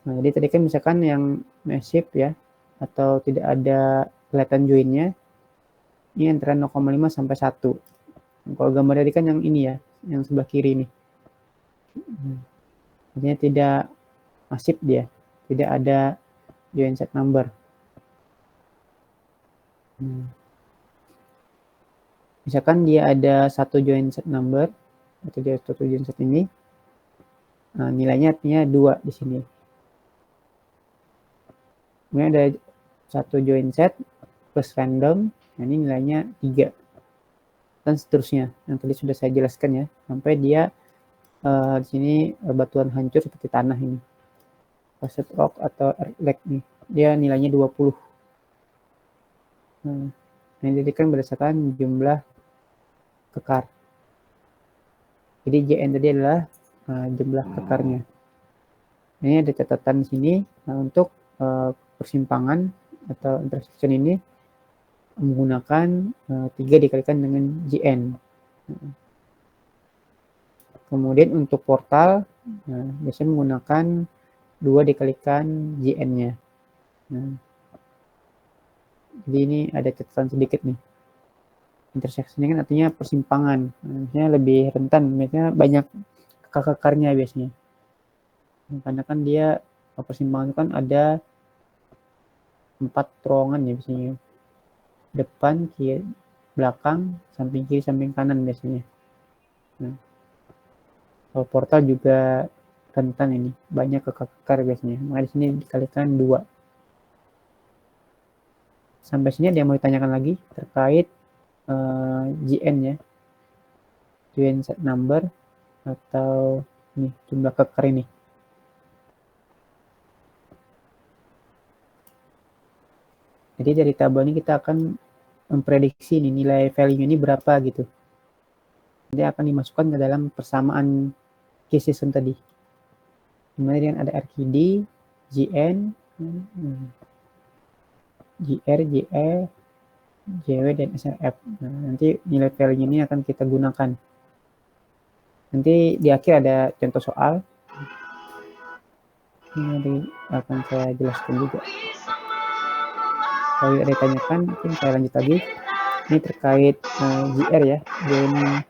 Nah, jadi tadi kan misalkan yang massive ya, atau tidak ada kelihatan joinnya, ini antara 0,5 sampai 1. Kalau gambar tadi kan yang ini ya, yang sebelah kiri nih. Artinya tidak masif dia, tidak ada join set number. Misalkan dia ada satu join set number, atau dia satu join set ini, nah, nilainya artinya 2 di sini. Kemudian ada satu join set plus random, nah ini nilainya 3. Dan seterusnya, yang tadi sudah saya jelaskan ya, sampai dia di sini batuan hancur seperti tanah ini, facet rock atau earthquake nih. dia nilainya 20. Nah, ini kan berdasarkan jumlah kekar. Jadi JN tadi adalah jumlah kekarnya. Ini ada catatan di sini. Nah, untuk persimpangan atau intersection ini menggunakan 3 dikalikan dengan JN. Kemudian untuk portal, biasanya menggunakan 2 dikalikan JN-nya. Nah, jadi ini ada catatan sedikit nih. Intersection kan artinya persimpangan. Biasanya lebih rentan, biasanya banyak kekar-kekarnya biasanya. Karena kan dia persimpangan itu kan ada 4 terowongan ya biasanya. Depan, kiri, belakang, samping kiri, samping kanan biasanya. Nah, kalau portal juga rentan ini, banyak kekar biasanya. Maka di sini dikalikan 2. Sampai sini ada yang mau ditanyakan lagi terkait JN ya, joint set number atau nih jumlah kekar ini. Jadi dari tabel ini kita akan memprediksi nih, nilai value ini berapa gitu. Nanti akan dimasukkan ke dalam persamaan case system tadi. Kemudian ada RQD, JN, JR, JE, JW, dan SRF. Nah, nanti nilai value ini akan kita gunakan. Nanti di akhir ada contoh soal. Ini akan saya jelaskan juga. Kalau ada ditanyakan, mungkin saya lanjut lagi. Ini terkait JR ya, joint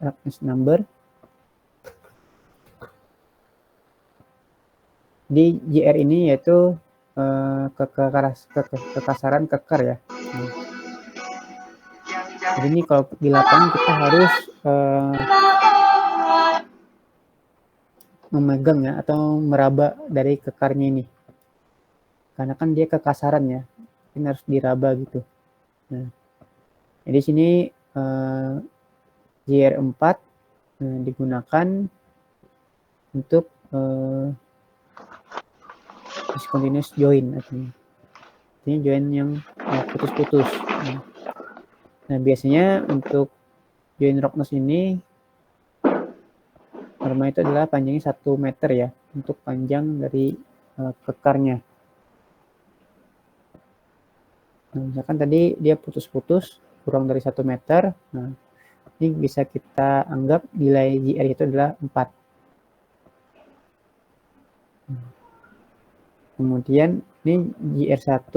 roughness number. Di JR ini yaitu kekasaran kekar ya. Jadi ini kalau di lapangan kita harus memegang ya atau meraba dari kekarnya ini. Karena kan dia kekasaran ya, ini harus diraba gitu. Nah, jadi sini JR4 digunakan untuk discontinuous joint artinya. Ini joint yang putus-putus. Nah, biasanya untuk joint roughness ini normal itu adalah panjangnya 1 meter ya, untuk panjang dari kekarnya. Nah, misalkan tadi dia putus-putus kurang dari 1 meter, nah ini bisa kita anggap nilai JR itu adalah 4. Kemudian ini JR1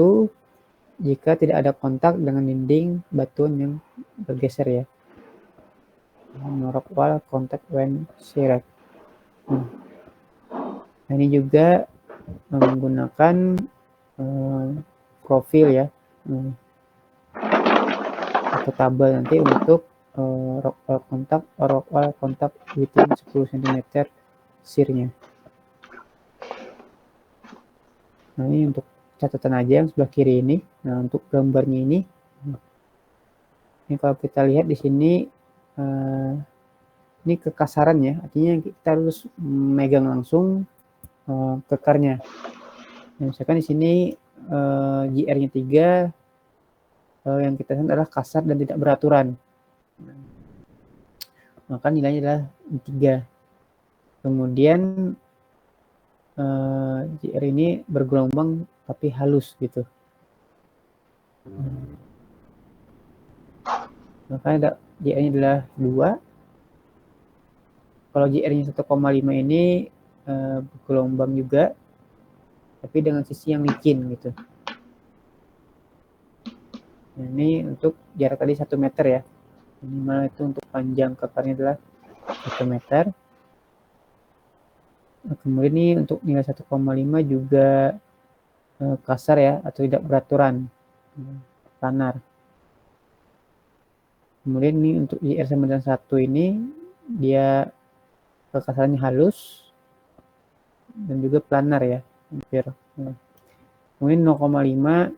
jika tidak ada kontak dengan dinding batuan yang bergeser ya. Rock wall contact when sheared. Nah, ini juga menggunakan profil ya, atau tabel nanti untuk rock wall contact within 10 cm shear-nya. Nah, ini untuk catatan aja yang sebelah kiri ini. Nah, untuk gambarnya ini kalau kita lihat di sini ini kekasaran ya, artinya kita harus megang langsung kekarnya. Nah, misalkan di sini JR-nya 3, yang kita lihat adalah kasar dan tidak beraturan. Maka nilainya adalah 3. Kemudian JR ini bergelombang tapi halus gitu. Maka JR-nya adalah 2. Kalau JR-nya 1,5 ini bergelombang juga, tapi dengan sisi yang licin gitu. Nah, ini untuk jarak tadi 1 meter ya. Minimal itu untuk panjang kekarnya adalah 1 meter. Nah, kemudian ini untuk nilai 1,5 juga kasar ya, atau tidak beraturan, planar. Kemudian ini untuk JR991 ini dia kekasarannya halus dan juga planar ya, hampir. Kemudian 0,5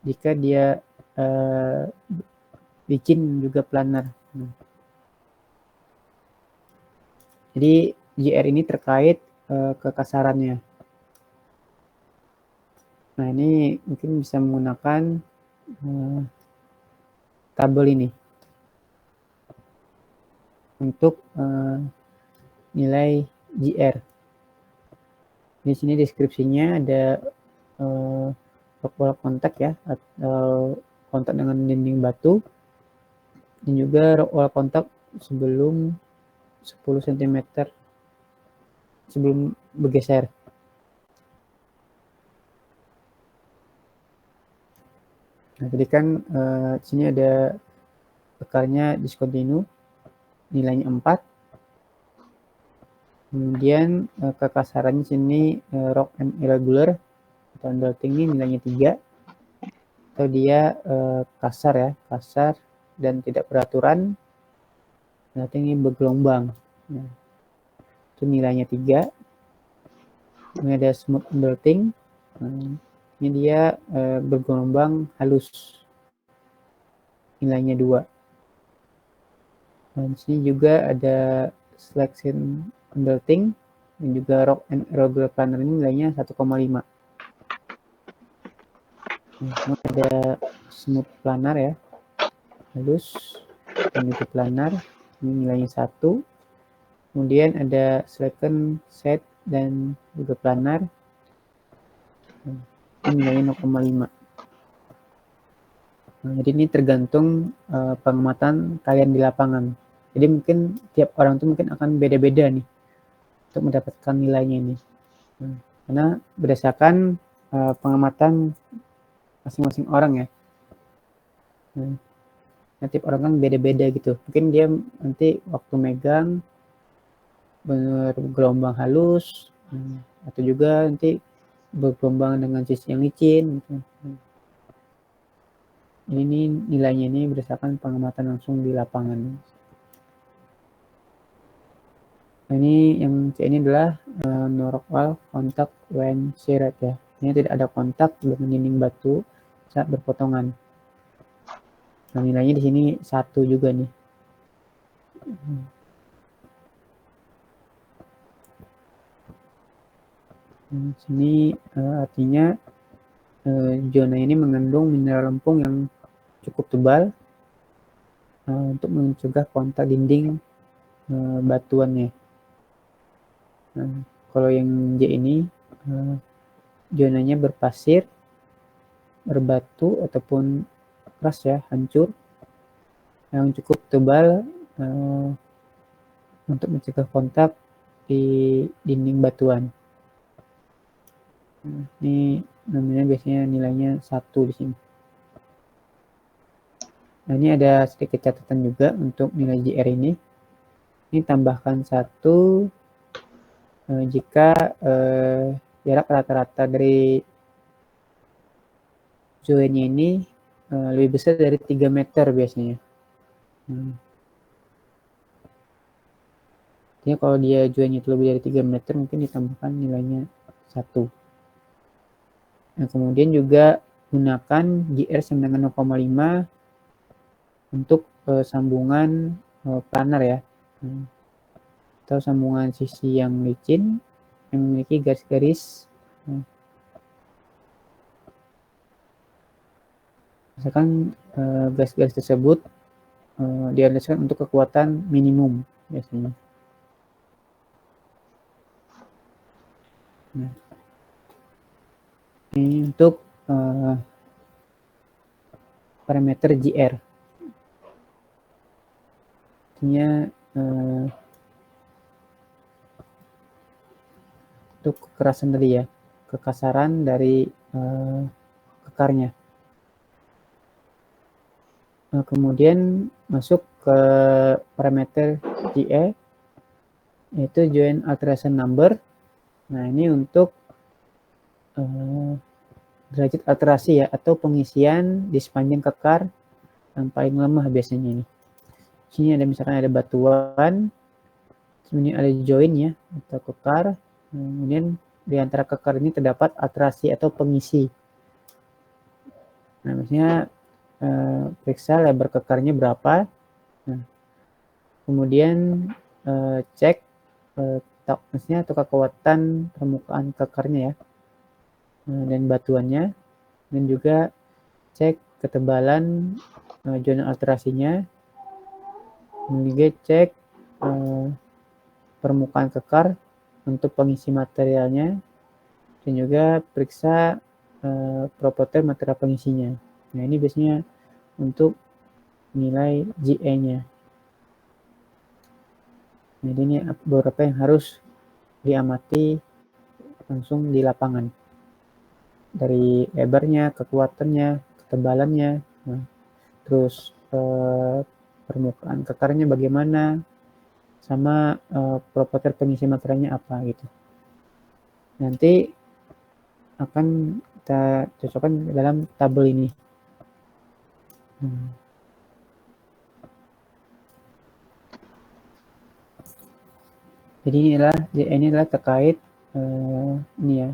jika dia licin juga planar. Jadi JR ini terkait kekasarannya. Nah, ini mungkin bisa menggunakan tabel ini untuk nilai GR. Di sini deskripsinya ada wall kontak ya, atau kontak dengan dinding batu, dan juga wall kontak sebelum 10 cm sebelum bergeser. Nah, tadi kan di sini ada kekarnya discontinue, nilainya 4. Kemudian kekasarannya sini rock and irregular atau underting ini nilainya 3, atau dia kasar ya, kasar dan tidak beraturan, berarti ini bergelombang. Nah, itu nilainya 3. Ini ada smooth underting, ini dia bergelombang halus, nilainya 2. Dan sini juga ada selection underting dan juga rock and irregular planar ini nilainya 1,5. Nah, ada smooth planar ya, halus, dan juga planar, ini nilainya 1. Kemudian ada selection set dan juga planar, ini nilainya 0,5. Nah, jadi ini tergantung pengamatan kalian di lapangan. Jadi mungkin tiap orang itu mungkin akan beda-beda nih untuk mendapatkan nilainya ini. Nah, karena berdasarkan pengamatan masing-masing orang ya. Nah, tiap orang kan beda-beda gitu. Mungkin dia nanti waktu megang benar gelombang halus, atau juga nanti bergelombang dengan sisi yang licin gitu. Ini nilainya ini berdasarkan pengamatan langsung di lapangan. Nah, ini yang C ini adalah no rock wall contact when sheared ya. Ini tidak ada kontak dengan dinding batu saat berpotongan. Nah, nilainya di sini 1 juga nih. Sini artinya zona ini mengandung mineral lempung yang cukup tebal untuk mencegah kontak dinding batuannya. Nah, kalau yang J ini zonanya berpasir, berbatu ataupun keras ya, hancur, yang cukup tebal untuk mencegah kontak di dinding batuan. Nah, ini namanya biasanya nilainya 1 di sini. Nah, ini ada sedikit catatan juga untuk nilai JR ini. Ini tambahkan 1 jika jarak rata-rata dari joinnya ini lebih besar dari 3 meter biasanya. Artinya kalau dia joinnya itu lebih dari 3 meter mungkin ditambahkan nilainya 1. Nah, kemudian juga gunakan GR sama dengan 0,5 untuk sambungan planar ya, atau sambungan sisi yang licin yang memiliki garis-garis. Misalkan garis-garis tersebut diandalkan untuk kekuatan minimum biasanya. Nah, ini untuk parameter GR. Artinya untuk kekerasan tadi ya, kekasaran dari kekarnya. Nah, kemudian masuk ke parameter GE, yaitu joint alteration number. Nah, ini untuk derajat alterasi ya, atau pengisian di sepanjang kekar yang paling lemah biasanya ini. Sini ada misalkan ada batuan, kemudian ada join ya atau kekar, kemudian di antara kekar ini terdapat alterasi atau pengisi. Nah, misalnya periksa lebar kekarnya berapa. Nah, kemudian cek toughness-nya atau kekuatan permukaan kekarnya ya. dan batuannya, dan juga cek ketebalan zona alterasinya, dan juga cek permukaan kekar untuk pengisi materialnya, dan juga periksa properti material pengisinya. Nah, ini biasanya untuk nilai GA-nya. Jadi ini beberapa yang harus diamati langsung di lapangan. Dari lebarnya, kekuatannya, ketebalannya, nah, terus permukaan kekarnya bagaimana, sama properti pengisi materialnya apa gitu. Nanti akan kita cocokkan dalam tabel ini. Jadi ini adalah terkait ini ya,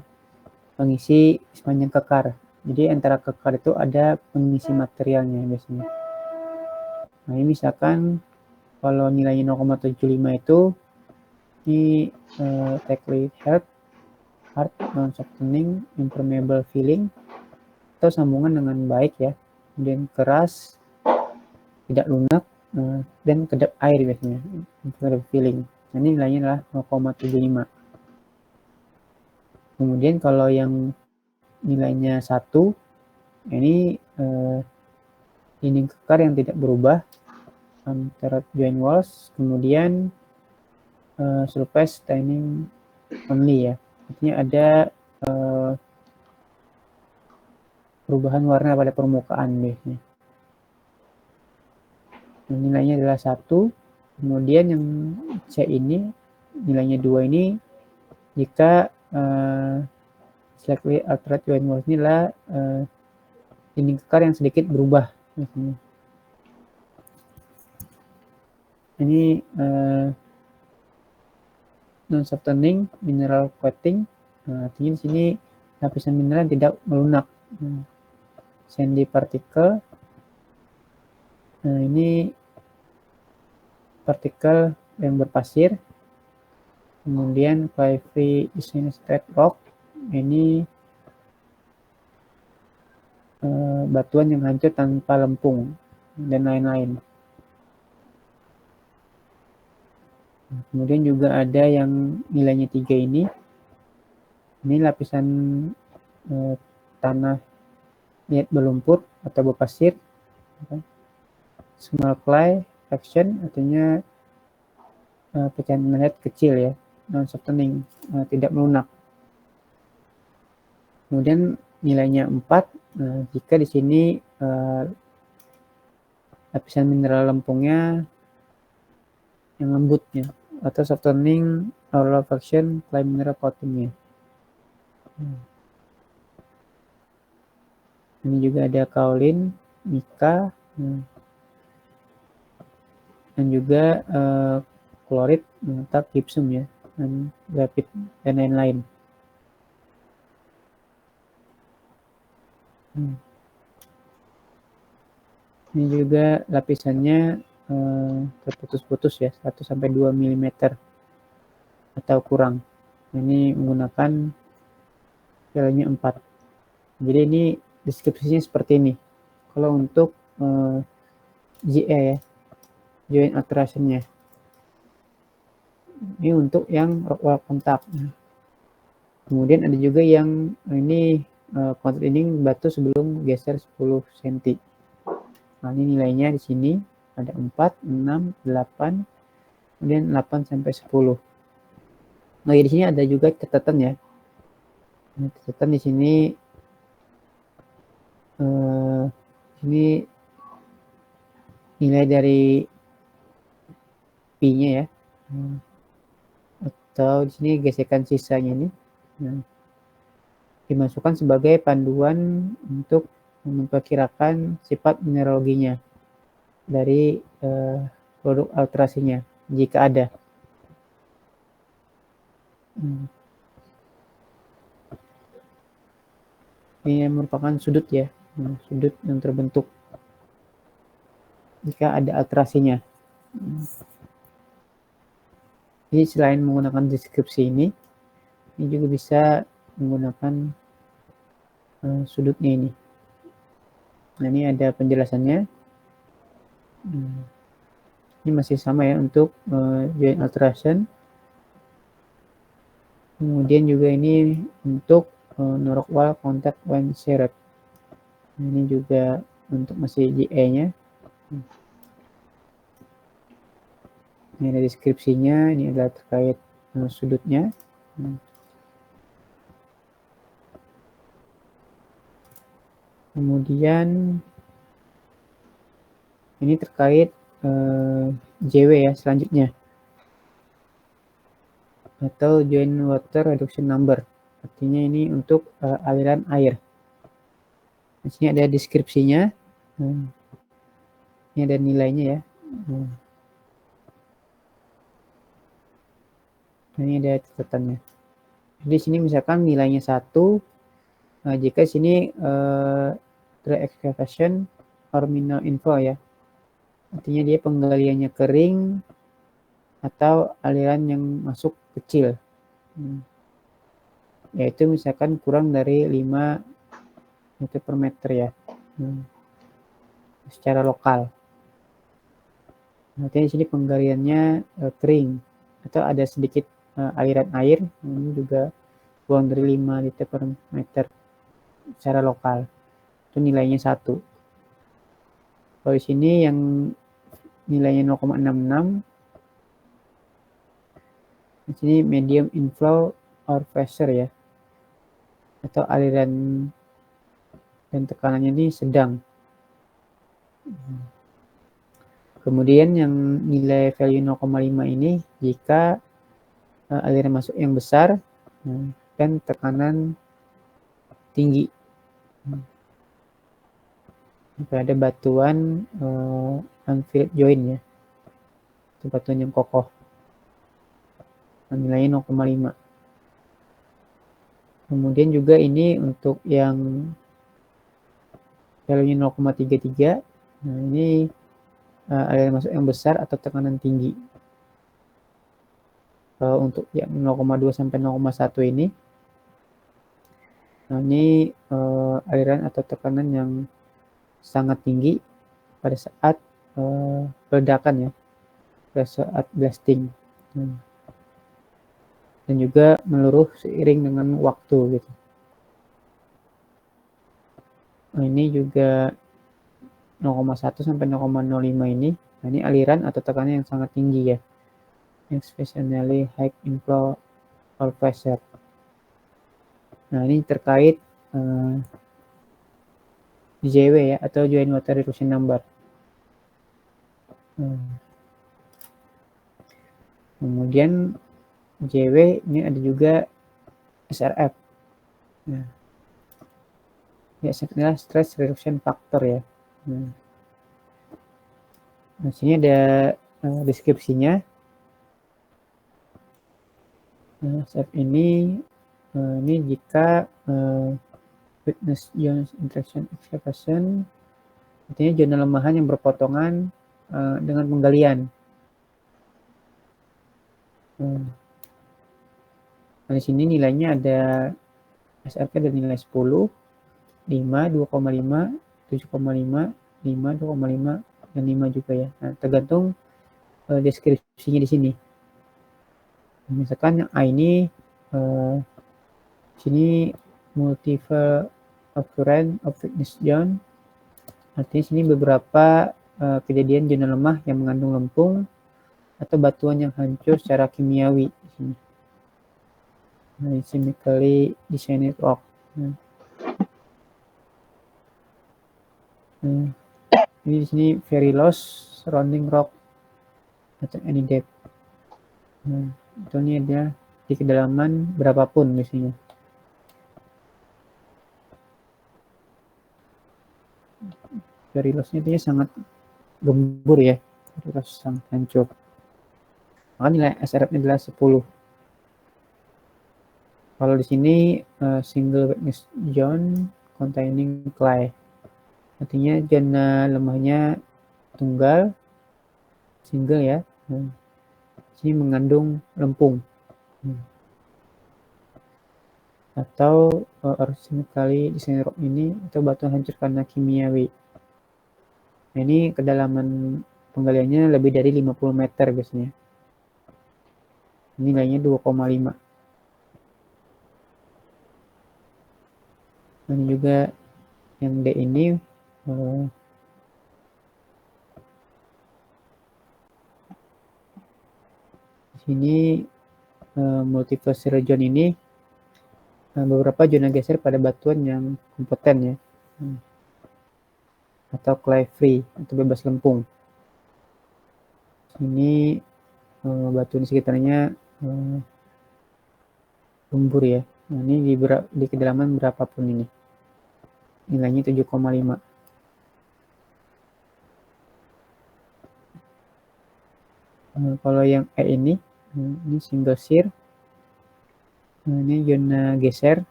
pengisi sepanjang kekar. Jadi antara kekar itu ada pengisi materialnya biasanya. Nah, ini misalkan kalau nilainya 0,75 itu ini thickly hard, non-softening, impermeable filling, atau sambungan dengan baik ya, kemudian keras, tidak lunak, dan kedap air biasanya, impermeable filling. Nah, ini nilainya adalah 0,75. Kemudian kalau yang nilainya 1, ini dinding kekar yang tidak berubah antara joint walls, kemudian surface staining only ya, artinya ada perubahan warna pada permukaan biasanya. Nah, nilainya adalah 1. Kemudian yang C ini nilainya 2 ini jika slightly altered joint walls ini adalah dinding kekar yang sedikit berubah biasanya. Ini non-softening mineral coating, artinya di sini lapisan mineral tidak melunak. Sandy particle, ini partikel yang berpasir. Kemudian clay-free straight rock, ini batuan yang hancur tanpa lempung dan lain-lain. Kemudian juga ada yang nilainya 3 ini lapisan tanah liat berlumpur atau berpasir, small clay fraction, artinya pecahan liat kecil ya, non-softening, tidak melunak. Kemudian nilainya 4, jika di sini lapisan mineral lempungnya yang lembutnya, atau softening or fraction clay mineral coatingnya. Ini juga ada kaolin, mika, dan juga klorid atau gypsum ya, dan grafit dan lain-lain. Ini juga lapisannya terputus-putus ya, 1-2 mm atau kurang. Ini menggunakan nilainya 4. Jadi ini deskripsinya seperti ini. Kalau untuk GA ya, joint alterationnya. Ini untuk yang rock wall kontak. Kemudian ada juga yang ini containing batu sebelum geser 10 cm. Nah, ini nilainya di sini ada 4, 6, 8, kemudian 8 sampai 10. Nah, di sini ada juga catatan ya. Nah, catatan di sini ini nilai dari P-nya ya. Atau di sini gesekan sisanya ini. Nah, dimasukkan sebagai panduan untuk memperkirakan sifat mineraloginya dari produk alterasinya jika ada. Ini merupakan sudut ya, sudut yang terbentuk jika ada alterasinya. Jadi selain menggunakan deskripsi ini juga bisa menggunakan sudutnya ini. Nah, ini ada penjelasannya. Ini masih sama ya untuk joint alteration. Kemudian juga ini untuk Norok-Wall contact when shared. Ini juga untuk masih JE-nya. Ini ada deskripsinya, ini adalah terkait sudutnya. Kemudian ini terkait JW ya selanjutnya, atau joint water reduction number. Artinya ini untuk aliran air. Di sini ada deskripsinya. Ini ada nilainya ya. Ini ada catatannya. Jadi di sini misalkan nilainya 1, jika sini dry excavation or mineral inflow ya. Artinya dia penggaliannya kering atau aliran yang masuk kecil. Yaitu misalkan kurang dari 5 meter per meter ya. Secara lokal. Artinya di sini penggaliannya kering atau ada sedikit aliran air, ini juga kurang dari 5 liter per meter secara lokal. Itu nilainya 1. Kalau di sini yang nilainya 0,66, di sini medium inflow or pressure ya, atau aliran dan tekanannya ini sedang. Kemudian yang nilai value 0,5 ini jika aliran masuk yang besar dan tekanan tinggi. Jika ada batuan unfilled joint ya, itu batuan yang kokoh, nilainya 0,5. Kemudian juga ini untuk yang value 0,33, nah ini aliran masuk yang besar atau tekanan tinggi. Untuk yang 0,2 sampai 0,1 ini, nah ini aliran atau tekanan yang sangat tinggi pada saat ledakan ya, pada saat blasting. Dan juga meluruh seiring dengan waktu gitu. Nah, ini juga 0,1 sampai 0,05 ini. Nah, ini aliran atau tekanan yang sangat tinggi ya. Especially high inflow or pressure. Nah, ini terkait JW ya, atau joint water reduction number. Kemudian JW ini ada juga SRF. Nah, ya, adalah stress reduction factor ya. Nah, sini ada deskripsinya. SRF ini jika witness joint interaction excavation, artinya zona lemahan yang berpotongan dengan penggalian. Nah, di sini nilainya ada SRP dari nilai 10, 5, 2,5, 7,5, 5, 2,5, dan 5 juga ya. Nah, tergantung deskripsinya di sini. Misalkan yang A ini sini multiple occurrence of weakness zone. Artinya sini beberapa kejadian zona lemah yang mengandung lempung atau batuan yang hancur secara kimiawi di sini. Chemically designed rock. Ini di sini very loose surrounding rock atau any depth. Itu ini ada di kedalaman berapapun di sini. Very loose-nya itu sangat gembur ya, very loose, sangat hancur. Maka nilai SRF-nya adalah 10. Kalau di sini single weakness zone containing clay, artinya zona lemahnya tunggal, single ya. Sini mengandung lempung. atau originally desain rock ini atau batuan hancur karena kimiawi. Nah, ini kedalaman penggaliannya lebih dari 50 meter biasanya. Nilainya 2,5. Dan juga yang D ini di sini multiverse region ini beberapa zona geser pada batuan yang kompeten ya, atau clay free atau bebas lempung. Ini batu di sekitarnya lumpur ya. Nah, ini di kedalaman berapapun ini. Nilainya 7,5. Kalau yang E ini single shear. Ini zona geser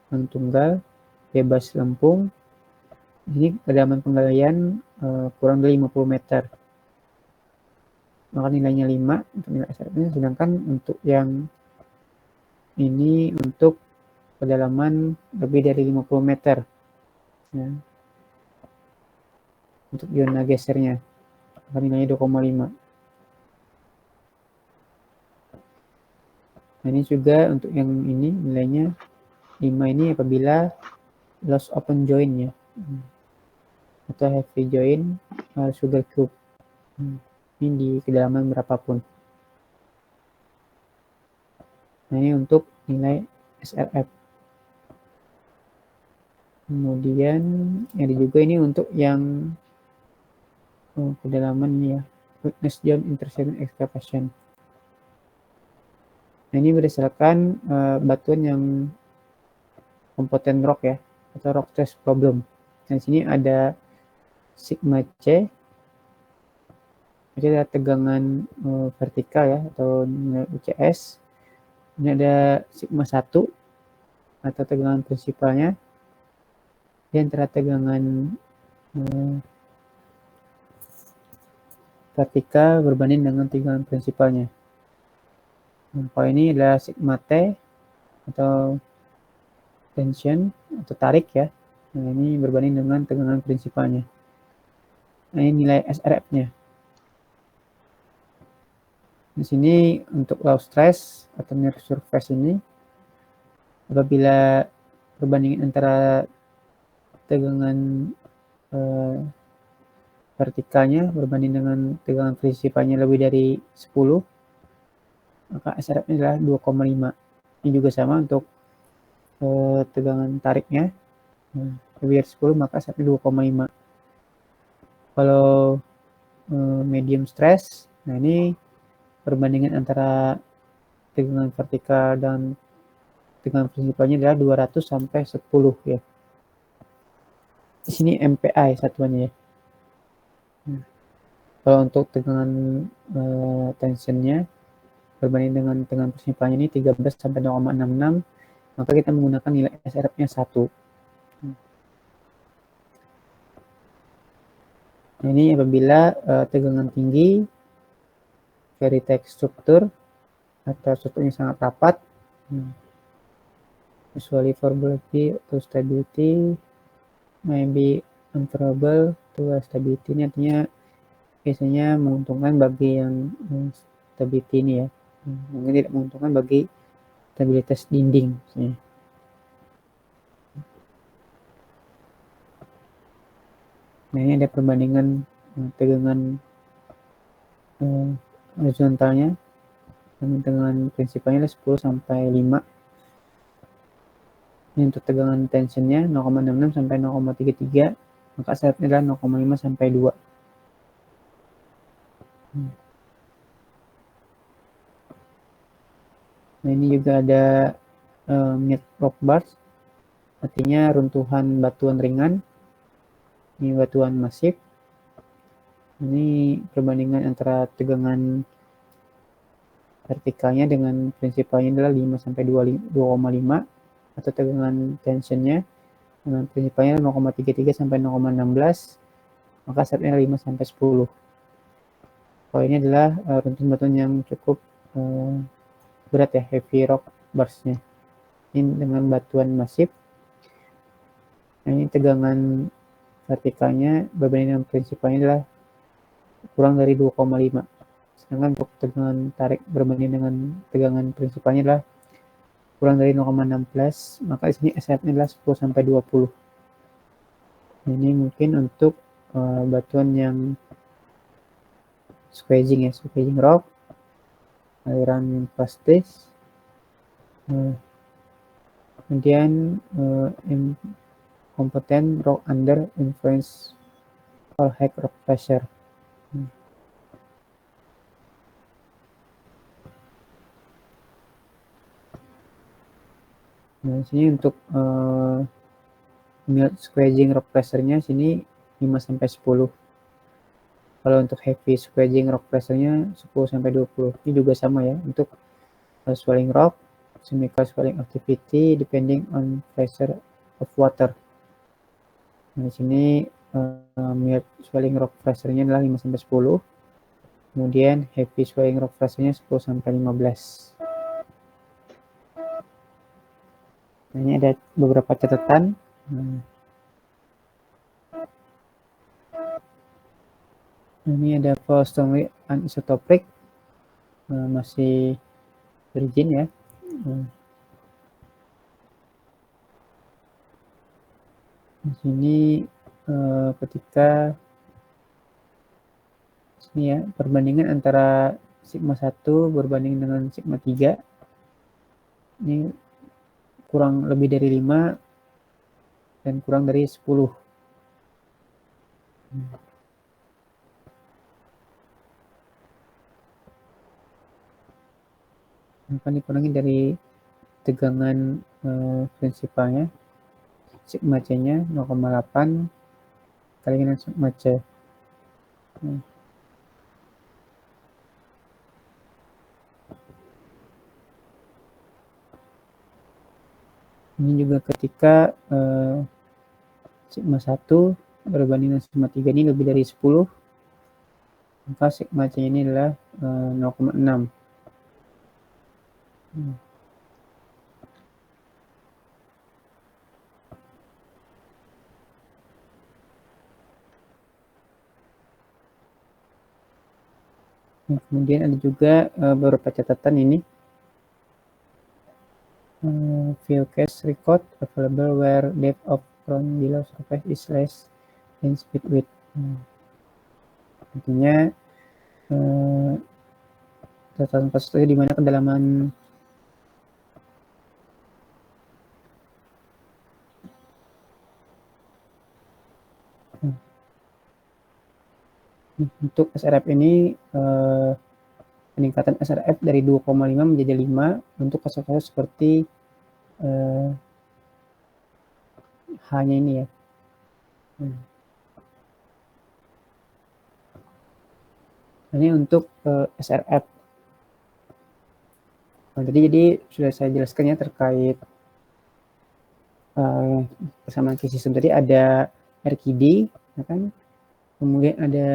yang tunggal, bebas lempung. Ini kedalaman penggalian kurang dari 50 meter. Maka nilainya 5 untuk nilai SRF-nya, sedangkan untuk yang ini untuk kedalaman lebih dari 50 meter ya. Untuk zona gesernya maka nilainya 2,5. Nah, ini juga untuk yang ini nilainya 5 ini apabila loss open joint ya, atau heavy joint sugar cube. Ini di kedalaman berapapun. Nah, ini untuk nilai SRF. Kemudian ada juga ini untuk yang kedalaman ya, weakness zone intersection excavation. Nah, ini berdasarkan batuan yang kompeten rock ya, atau rock stress problem. Nah, di sini ada sigma C. Ini ada tegangan vertikal ya, atau nilai UCS. Ini ada sigma 1 atau tegangan prinsipalnya. Di antara tegangan vertikal berbanding dengan tegangan prinsipalnya. Nah, kalau ini adalah sigma T atau tension atau tarik ya. Nah, ini berbanding dengan tegangan prinsipalnya. Nah, ini nilai SRF-nya. Di sini untuk low stress atau near surface ini apabila perbandingan antara tegangan vertikalnya berbanding dengan tegangan prinsipalnya lebih dari 10, maka SRF-nya adalah 2,5. Ini juga sama untuk tegangan tariknya. Lebih dari 10 maka SRF-nya 2,5. Kalau medium stress, nah ini perbandingan antara tegangan vertikal dan tegangan prinsipalnya adalah 200 sampai 10 ya. Di sini MPI satuannya ya. Kalau untuk tegangan tensionnya berbanding dengan tegangan prinsipalnya ini 13 sampai 0,66, maka kita menggunakan nilai SRF-nya 1. Nah, ini apabila tegangan tinggi, very tight structure atau strukturnya sangat rapat, usually variability to stability may be unfavorable to stability. Ini artinya biasanya menguntungkan bagi yang stability ini ya, mungkin tidak menguntungkan bagi stabilitas dinding misalnya. Nah, ini ada perbandingan tegangan horizontalnya dengan tegangan prinsipalnya 10 sampai 5. Ini untuk tegangan tensionnya 0,66 sampai 0,33, maka SRF-nya adalah 0,5 sampai 2. Nah, ini juga ada mid rock bars, artinya runtuhan batuan ringan. Ini batuan masif. Ini perbandingan antara tegangan vertikalnya dengan prinsipalnya adalah 5 sampai 2,5, atau tegangan tensionnya dengan prinsipalnya 0,33 sampai 0,16, maka SRF-nya 5 sampai 10. Kalau ini adalah runtuhan batuan yang cukup berat ya, heavy rock bars-nya. ini dengan batuan masif. Nah, ini tegangan vertikalnya berbanding dengan prinsipalnya adalah kurang dari 2,5. Sedangkan untuk tegangan tarik berbanding dengan tegangan prinsipalnya adalah kurang dari 0,16, maka di sini SRF-nya adalah 10 sampai 20. Ini mungkin untuk batuan yang squeezing ya, squeezing rock, aliran plastis, kemudian incompetent rock under influence or high rock pressure. Nah, sini untuk squeezing rock pressure-nya sini 5 sampai 10. Kalau untuk heavy squeezing rock pressure-nya 10 sampai 20. Ini juga sama ya untuk swelling rock, chemical swelling activity depending on pressure of water. Nah, di sini swelling rock pressure-nya adalah 5 sampai 10. Kemudian heavy swelling rock pressure-nya 10 sampai 15. Nah, ini ada beberapa catatan. Ini ada Paul strongly anisotropic, masih virgin ya. Di sini ketika sini ya perbandingan antara sigma 1 berbanding dengan sigma 3 ini kurang lebih dari 5 dan kurang dari 10. Akan dikurangi dari tegangan prinsipalnya, sigma C-nya 0,8 kali dengan sigma C. Ini juga ketika sigma 1 berbanding dengan sigma 3 ini lebih dari 10, maka sigma C ini adalah 0,6. Nah, kemudian ada juga beberapa catatan ini. Field case record available where depth of ground below surface is less than speed width. Artinya catatan kasus di mana kedalaman untuk SRF ini peningkatan SRF dari 2,5 menjadi 5 untuk kasus-kasus seperti hanya ini ya. Ini untuk SRF. Nah, jadi sudah saya jelaskan ya terkait persamaan key system tadi ada RQD, ya kan? Kemudian ada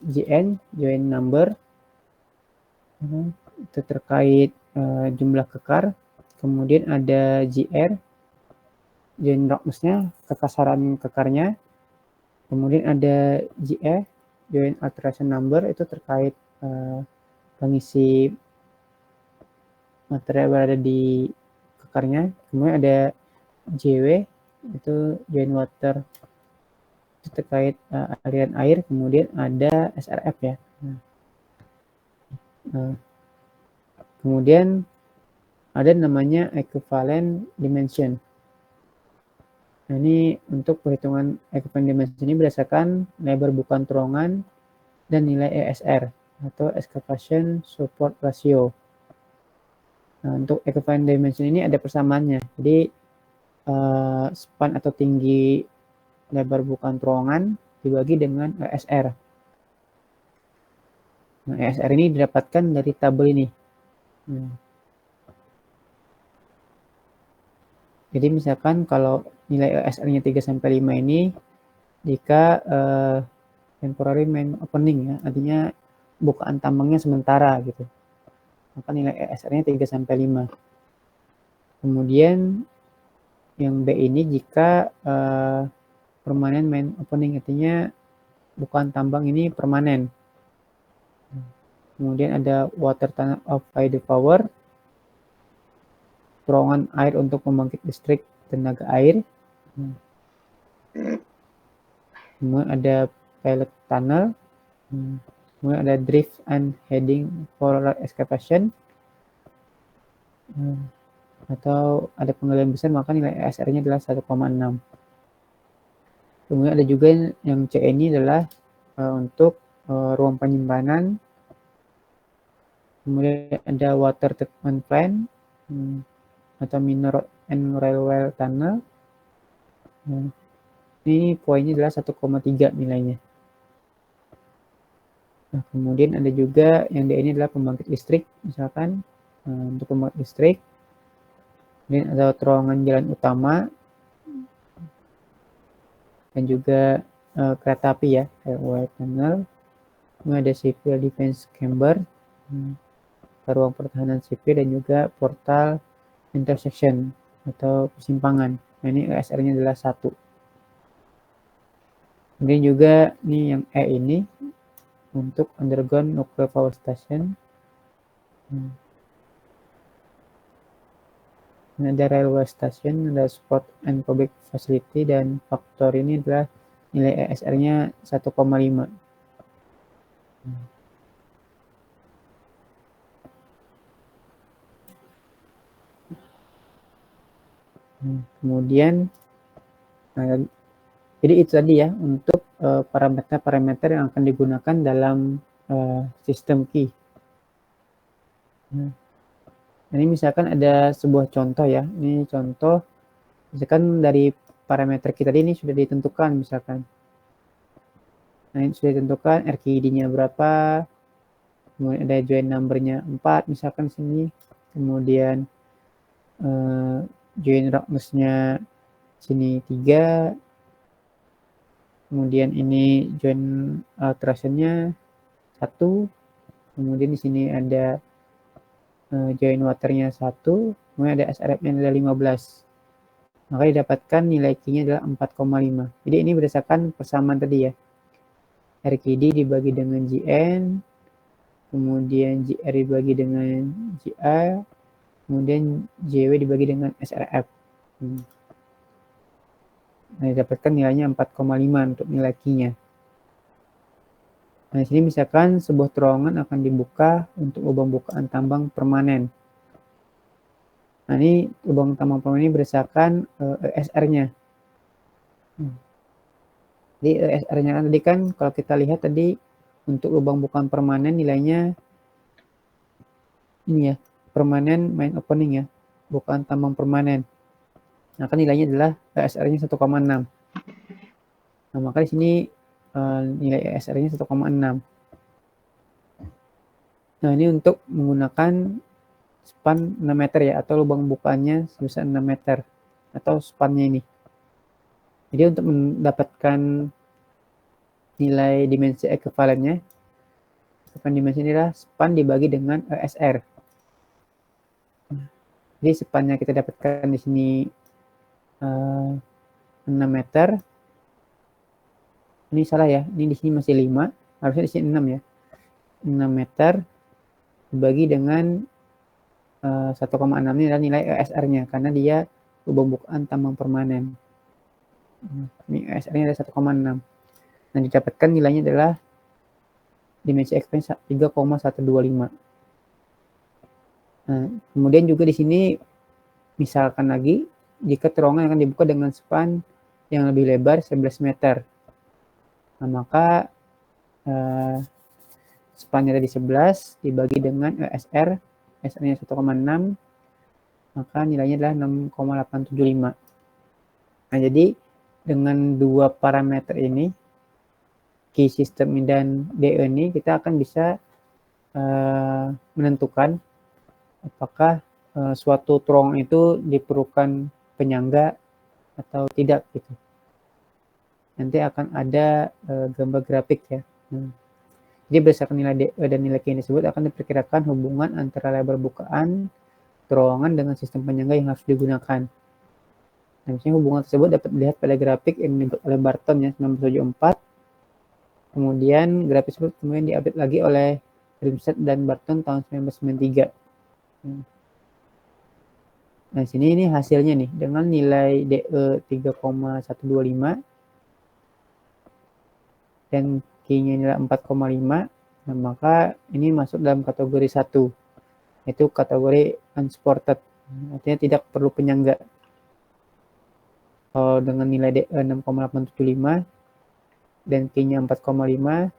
JN, joint number, itu terkait jumlah kekar. Kemudian ada JR, joint roughness-nya, kekasaran kekarnya. Kemudian ada JE, joint alteration number, itu terkait pengisi material berada di kekarnya. Kemudian ada JW, itu joint water, itu terkait aliran air. Kemudian ada SRF ya. Kemudian ada namanya equivalent dimension. Nah, ini untuk perhitungan equivalent dimension ini berdasarkan lebar bukaan terowongan dan nilai ESR atau excavation support ratio. Nah, untuk equivalent dimension ini ada persamaannya. Jadi span atau tinggi lebar bukaan terowongan dibagi dengan ESR. Nah, ESR ini didapatkan dari tabel ini. Jadi misalkan kalau nilai ESR-nya 3-5 ini jika temporary main opening ya, artinya bukaan tambangnya sementara gitu. Maka nilai ESR-nya 3-5. Kemudian yang B ini jika permanen main opening, artinya bukaan tambang ini permanen. Kemudian ada water tunnel of hydropower, terowongan air untuk pembangkit listrik tenaga air. Kemudian ada pilot tunnel. Kemudian ada drift and heading for excavation. Atau ada penggalian besar, maka nilai ESR-nya adalah 1,6. Kemudian ada juga yang C ini adalah untuk ruang penyimpanan. Kemudian ada water treatment plant atau minor and railway tunnel. Ini poinnya adalah 1,3 nilainya. Nah, kemudian ada juga yang D ini adalah pembangkit listrik, misalkan untuk pembangkit listrik. Kemudian ada terowongan jalan utama dan juga kereta api ya, railway tunnel. Kemudian ada civil defense chamber, ruang pertahanan sipil, dan juga portal intersection atau persimpangan. Nah, ini ESR-nya adalah 1. Kemudian juga ini yang E ini untuk underground nuclear power station. Ini ada railway station, ada sport and public facility, dan faktor ini adalah nilai ESR-nya 1,5. Kemudian jadi itu tadi ya untuk parameter-parameter yang akan digunakan dalam sistem key. Ini misalkan ada sebuah contoh ya. Ini contoh misalkan dari parameter kita ini sudah ditentukan misalkan. Nah, ini sudah ditentukan RQD-nya berapa. Kemudian ada join number-nya 4 misalkan sini. Kemudian join roughness-nya sini 3. Kemudian ini join alteration-nya 1. Kemudian di sini ada join water-nya 1. Kemudian ada SRF-nya adalah 15. Maka didapatkan nilai Q-nya adalah 4,5. Jadi ini berdasarkan persamaan tadi ya. RQD dibagi dengan GN, kemudian GR dibagi dengan GA, kemudian JW dibagi dengan SRF. Nah, didapatkan nilainya 4,5 untuk nilai Q-nya. Nah, di sini misalkan sebuah terowongan akan dibuka untuk lubang bukaan tambang permanen. Nah, ini lubang tambang permanen ini berdasarkan ESR-nya. Jadi ESR-nya tadi kan kalau kita lihat tadi untuk lubang bukaan permanen nilainya ini ya, permanen main opening ya, bukaan tambang permanen. Nah, kan nilainya adalah ESR-nya 1,6. Nah, maka di sini nilai ESR-nya 1,6. Nah, ini untuk menggunakan span 6 meter ya, atau lubang bukaannya sebesar 6 meter atau spannya ini. Jadi untuk mendapatkan nilai dimensi ekuivalennya, span dimensi ini adalah span dibagi dengan ESR. Jadi spannya kita dapatkan di sini 6 meter. Ini salah ya, ini di sini masih 5, harusnya di sini 6 ya. 6 meter dibagi dengan 1,6 ini adalah nilai ESR-nya karena dia lubang bukaan tambang permanen. Ini ESR-nya adalah 1,6. Nah, didapatkan nilainya adalah dimensi ekuivalent 3,125. Nah, kemudian juga di sini misalkan lagi jika terowongan akan dibuka dengan span yang lebih lebar 11 meter. Nah, maka spannya tadi 11 dibagi dengan ESR, ESR-nya 1,6, maka nilainya adalah 6,875. Nah, jadi dengan dua parameter ini, key system dan DE ini, kita akan bisa menentukan apakah suatu terowongan itu diperlukan penyangga atau tidak gitu. Nanti akan ada gambar grafik ya. Jadi berdasarkan nilai DE dan nilai Q tersebut akan diperkirakan hubungan antara lebar bukaan terowongan dengan sistem penyangga yang harus digunakan. Nah, misalnya hubungan tersebut dapat dilihat pada grafik yang dibuat oleh Barton ya 1974. Kemudian grafik tersebut kemudian diupdate lagi oleh Grimstead dan Barton tahun 1993. Nah, sini ini hasilnya nih dengan nilai DE 3,125 dan Q-nya nilai 4,5. Nah, maka ini masuk dalam kategori 1, yaitu kategori unsupported. Artinya tidak perlu penyangga. Kalau dengan nilai DE 6,875 dan Q-nya 4,5,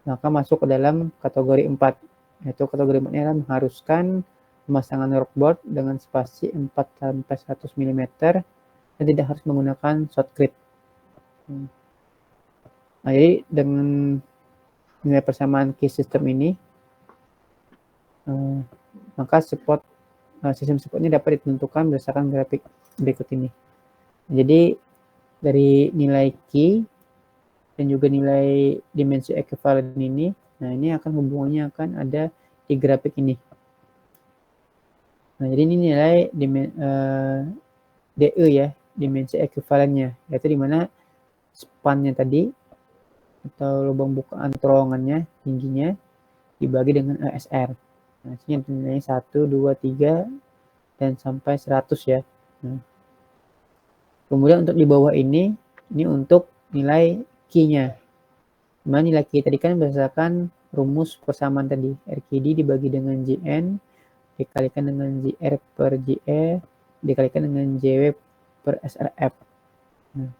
maka masuk ke dalam kategori 4. Yaitu kategori 4 adalah mengharuskan pemasangan rockboard dengan spasi 4-100 mm dan tidak harus menggunakan shot grid. Nah, jadi dengan nilai persamaan key system ini, maka sistem supportnya dapat ditentukan berdasarkan grafik berikut ini. Jadi dari nilai key dan juga nilai dimensi equivalent ini, nah ini akan hubungannya akan ada di grafik ini. Nah, jadi ini nilai DE ya, dimensi equivalentnya, yaitu dimana spannya tadi atau lubang bukaan terowongannya tingginya dibagi dengan ESR. Nah, sini nilainya 1, 2, 3 dan sampai 100 ya. Nah, kemudian untuk di bawah ini untuk nilai Q-nya. Dimana nilai Q tadi kan berdasarkan rumus persamaan tadi, RQD dibagi dengan JN dikalikan dengan JR per JE dikalikan dengan JW per SRF. Nah,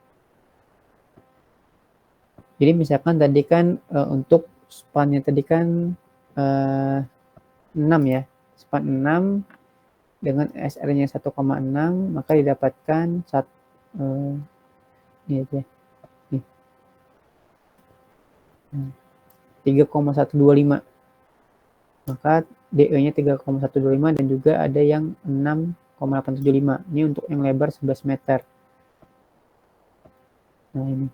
jadi misalkan tadi kan untuk spannya tadi kan 6 ya, span 6 dengan SR-nya 1,6, maka didapatkan ini aja nih 3,125, maka DE-nya 3,125 dan juga ada yang 6,875. Ini untuk yang lebar 11 meter. Nah, ini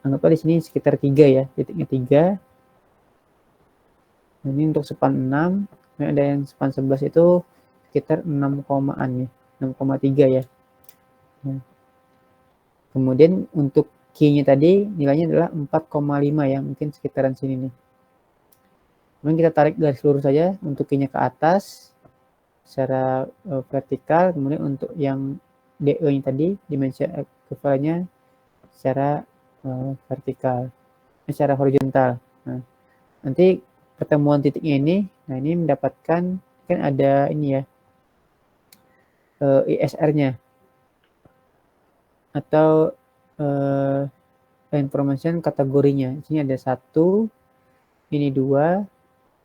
anggaplah di sini sekitar 3 ya, titiknya 3. Nah, ini untuk span 6, ini ada yang span 11 itu sekitar 6,an ya, 6,3 ya. Nah, kemudian untuk Q-nya tadi nilainya adalah 4,5 ya, mungkin sekitaran sini nih. Kemudian kita tarik garis lurus saja untuk Q-nya ke atas secara vertikal, kemudian untuk yang DE-nya tadi dimensi equivalentnya secara vertikal, secara horizontal. Nah, nanti pertemuan titiknya ini, nah ini mendapatkan kan ada ini ya ISR-nya atau information kategorinya. Di sini ada 1, ini 2,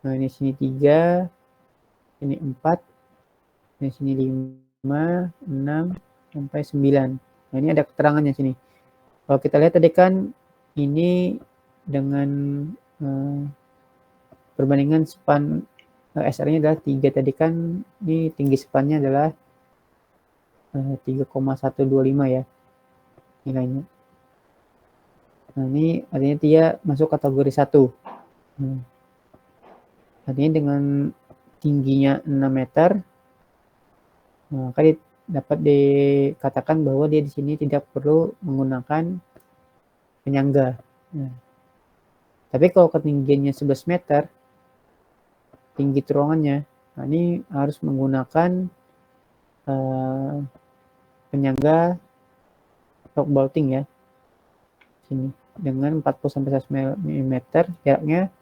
nah ini sini 3, ini 4, ini sini 5, 6 sampai 9. Nah, ini ada keterangannya sini. Kalau kita lihat tadi kan ini dengan perbandingan span SR-nya adalah 3 tadi kan, ini tinggi spannya adalah 3,125 ya nilainya. Nah, ini artinya dia masuk kategori 1. Artinya dengan tingginya 6 meter, maka dapat dikatakan bahwa dia di sini tidak perlu menggunakan penyangga. Nah, tapi kalau ketinggiannya 11 meter, tinggi terowongannya, nah ini harus menggunakan penyangga rock bolting ya, sini dengan 40-100 mm jaraknya,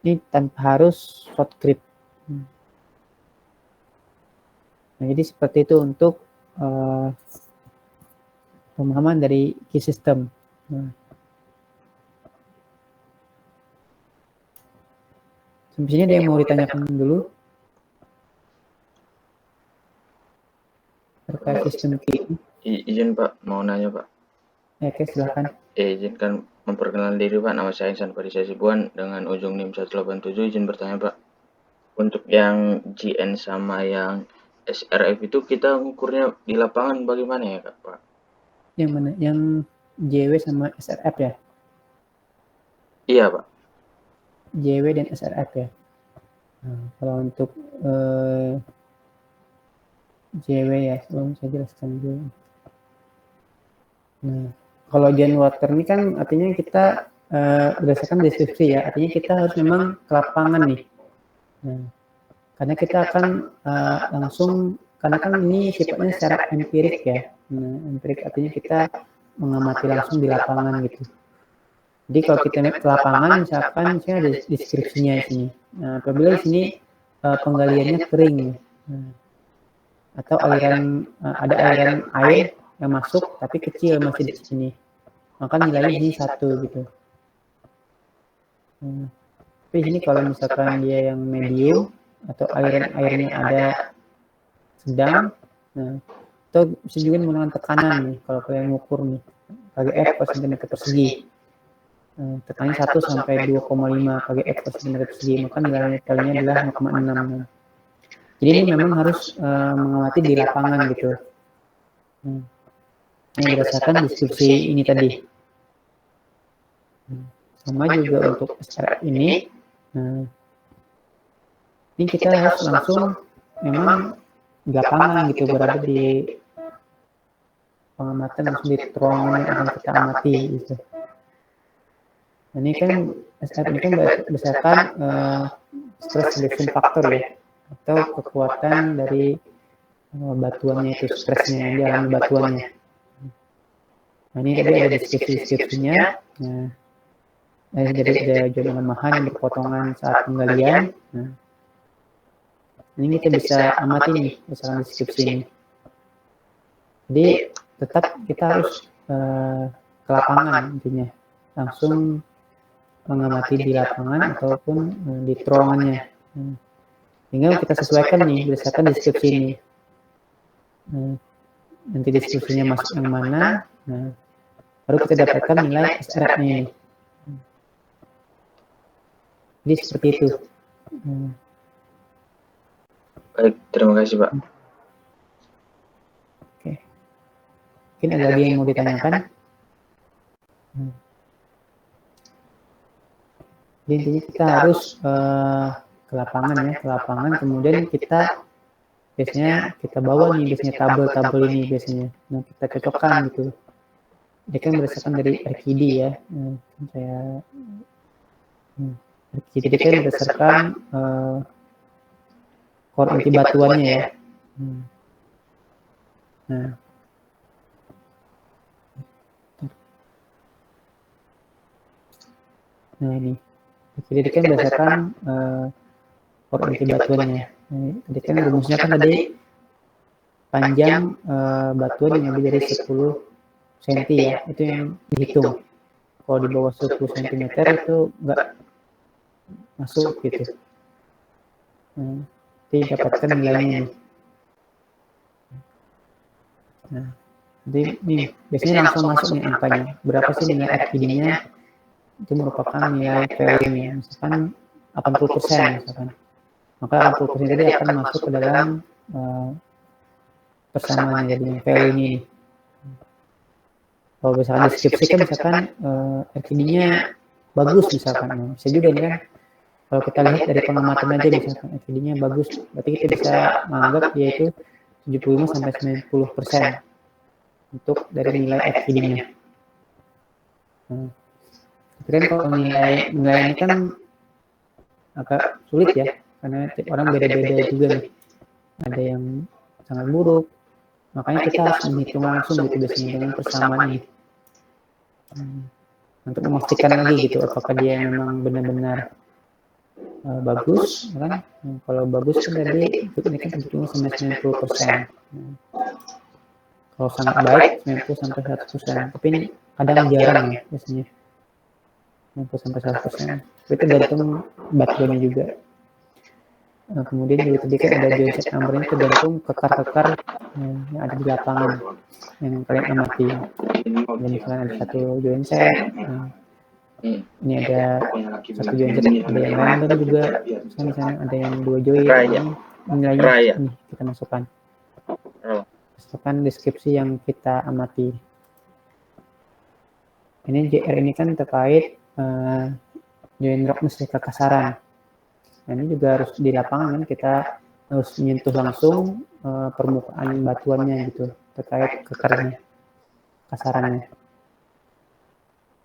ini tanpa harus short grip. Nah, jadi seperti itu untuk pemahaman dari key system. Nah, sampai sini ada yang mau ditanyakan dulu terkait sistem key? Izin Pak, mau nanya Pak. Oke, silahkan. Izinkan memperkenalkan diri Pak, nama saya Insan Fadisa Sibuan dengan ujung NIM 187. Izin bertanya Pak, untuk yang GN sama yang SRF itu kita ngukurnya di lapangan bagaimana ya Pak? Yang mana? Yang JW sama SRF ya? Iya Pak. JW dan SRF ya? Nah, kalau untuk JW ya, belum saya jelaskan dulu. Nah, kalau Join Water ini kan artinya kita berdasarkan deskripsi ya, artinya kita harus memang ke lapangan nih. Nah, karena kita akan langsung, karena kan ini sifatnya secara empirik ya. Nah, empirik artinya kita mengamati langsung di lapangan gitu. Jadi kalau kita ke lapangan, misalkan saya ada deskripsinya di sini. Nah, apabila di sini penggaliannya kering, nah, atau aliran ada aliran air yang masuk tapi kecil masih di sini, maka nilainya di sini 1 gitu. Tapi ini kalau misalkan dia yang medium atau aliran airnya ada sedang, nah itu bisa juga menggunakan tekanan nih kalau kalian mengukur nih kgf per cm persegi. Tekanannya 1 sampai 2,5 kgf per cm persegi, maka nilainya adalah 0,6. Jadi ini memang harus mengamati di lapangan gitu. Ini berdasarkan deskripsi ini tadi. Sama juga untuk SRF ini. Nah, ini kita harus langsung memang di lapangan gitu, berada di pengamatan langsung di terowongan yang akan kita amati gitu. Nah, ini kan SRF ini kan berdasarkan stress reduction factor ya, atau kekuatan dari batuannya itu, stresnya yang dialami batuannya. Nah, ini tadi ada deskripsinya. Nah, jadi ada join lemahan yang berpotongan saat penggalian. Nah, ini kita bisa amati nih berdasarkan deskripsi ini. Jadi tetap kita harus ke lapangan intinya, langsung mengamati di lapangan ataupun di terowongannya. Tinggal kita sesuaikan nih berdasarkan deskripsi ini. Nanti deskripsinya masuk yang mana, nah, baru kita dapatkan nilai SRF-nya ini. Jadi seperti itu. Baik, terima kasih Pak. Oke. Mungkin ada lagi yang mau ditanyakan? Jadi intinya kita harus ke lapangan ya, ke lapangan, kemudian kita biasanya kita bawa nih biasanya tabel-tabel ini biasanya. Nah, kita cocokkan gitu. Dia kan berdasarkan dari RQD ya. Saya RQD kan berdasarkan core inti batuannya ya. Nah ini. Jadi kan berdasarkan core inti batuannya. Jadi kan rumusnya kan tadi panjang batuan yang lebih dari 10 cm ya, itu yang dihitung. Kalau di bawah 10 cm itu enggak masuk gitu. Jadi dapatkan nilainya nih. Nah, jadi nih biasanya langsung masuk nih angkanya. Berapa sih nilai RQD-nya? Itu merupakan nilai value-nya. Misalkan 80% misalkan. Maka 80% tadi akan masuk ke dalam persamaan jadi value ini. Kalau misalkan deskripsi kan misalkan RQD-nya bagus misalkan. Bisa juga nih kan. Kalau kita lihat dari pengamatan aja misalkan RQD-nya bagus, berarti kita bisa menganggap dia itu 75-90% untuk dari nilai RQD-nya. Tapi kan kalau nilai ini kan agak sulit ya, karena orang beda-beda juga nih. Ada yang sangat buruk, makanya kita harus menghitung langsung gitu biasanya dengan persamaan ini. Untuk memastikan lagi gitu, apakah dia memang benar-benar bagus, kan? Kalau bagus kan tadi ini kan 70-90%. Kalau sangat baik 90-100%. Tapi ini kadang jarang ya biasanya 90-100%. Tapi itu tergantung batuannya juga. Nah, kemudian juga tadi kan ada join set number-nya tergantung kekar-kekar yang ada di lapangan yang kalian amati. Dan misalnya ada satu join set. Ini ada satu join set, ada yang random juga, misalnya ada yang 2 join, nilainya ini kita masukkan deskripsi yang kita amati. Ini JR ini kan terkait join roughness kekasaran. Nah, ini juga harus di lapangan kan kita harus menyentuh langsung permukaan batuannya gitu terkait kekarnya, kasarannya.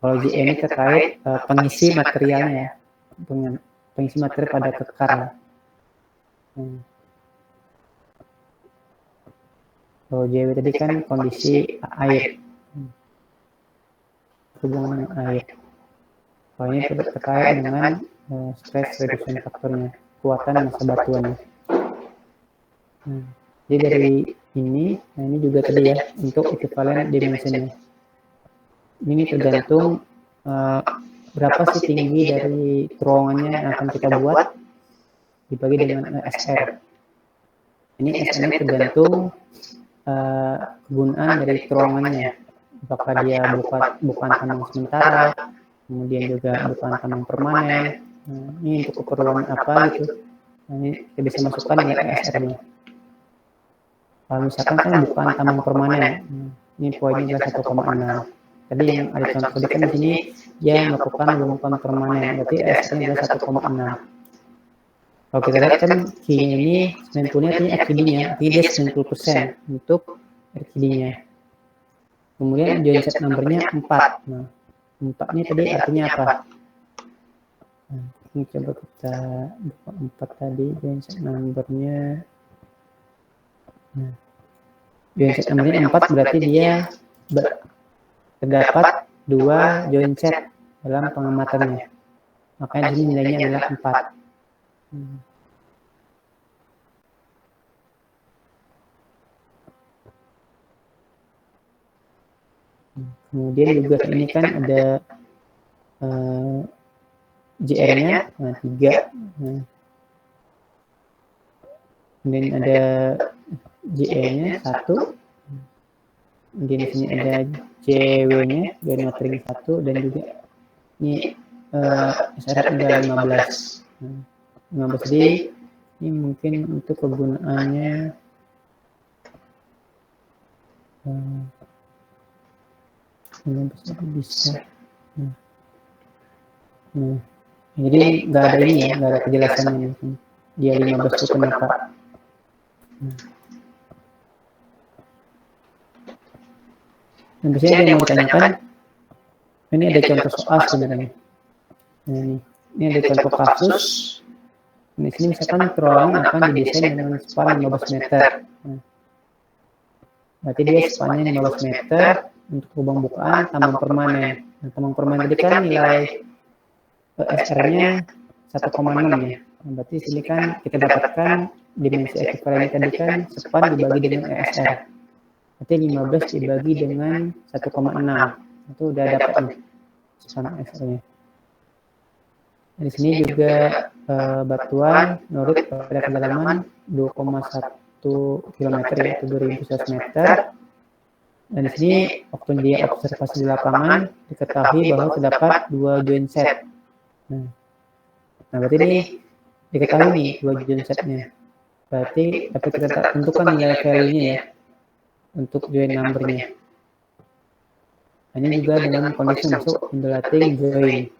Kalau JE ini terkait pengisi materialnya ya, pengisi materi pada kekar. Kalau JW tadi kan kondisi air, hubungan dengan air. Kalau ini terkait dengan stress reduction faktornya, kekuatan massa batuannya. Jadi dari ini, nah ini juga tadi ya untuk equivalent dimensionnya. Ini tergantung berapa sih tinggi dari terowongannya yang akan kita buat dibagi dengan SR. Ini SR ini tergantung kegunaan dari terowongannya. Apakah dia bukan tambang sementara, kemudian juga bukan tambang permanen. Nah, ini untuk keperluan apa gitu. Nah, ini kita bisa masukkan nilai SR-nya. Kalau misalkan kan bukan tambang permanen, ini poinnya adalah 1,6. Tadi yang ada contoh tadi kan di sini dia melakukan hubungan permanen, berarti SR-nya adalah 1,6. Kalau kita lihat kan Q-nya ini 90-nya ini RKD-nya, jadi dia 90% untuk RKD-nya. Kemudian joint set number-nya 4. Nah, 4 ini tadi artinya apa? Nah, ini coba kita buka 4 tadi, joint set number-nya. Nah, joint set number-nya 4 berarti dia terdapat 2 joint set dalam pengamatannya. Makanya di sini nilainya adalah 4. Kemudian juga ini kan ada JR-nya, nah 3. Nah, kemudian ada JE-nya 1. Kemudian di sini ada JW-nya, joint watering 1, dan juga ini SR-nya ada 15. Nah, 15 jadi ini mungkin untuk kegunaannya bisa. Nah, jadi nggak ada ini ya, nggak ada kejelasannya mungkin. Dia 15 itu kenapa? Nah, biasanya ada yang mau ditanyakan. Ini ada contoh soal sebenarnya. Nah, ini ada contoh kasus. Di sini misalkan terowongan akan didesain dengan span 15 meter. Nah, berarti dia spannya 15 meter untuk lubang bukaan tambang permanen. Nah, tambang permanen tadi kan nilai SR-nya 1,6 ya. Nah, berarti di sini kan kita dapatkan dimensi ekuivalen tadi kan span dibagi dengan ESR. Berarti 15 dibagi dengan 1,6. Itu udah dapat nih span ESR-nya. Di sini juga batuan norit pada kedalaman 2,1 km ya, atau 2100 meter. Dan di sini waktu dia observasi di lapangan diketahui bahwa terdapat 2 joint set. Nah, berarti ini diketahui nih 2 joint setnya. Berarti dapat kita tentukan nilai value-nya ya untuk joint number-nya. Nah, ini juga dengan kondisi masuk undulating joint.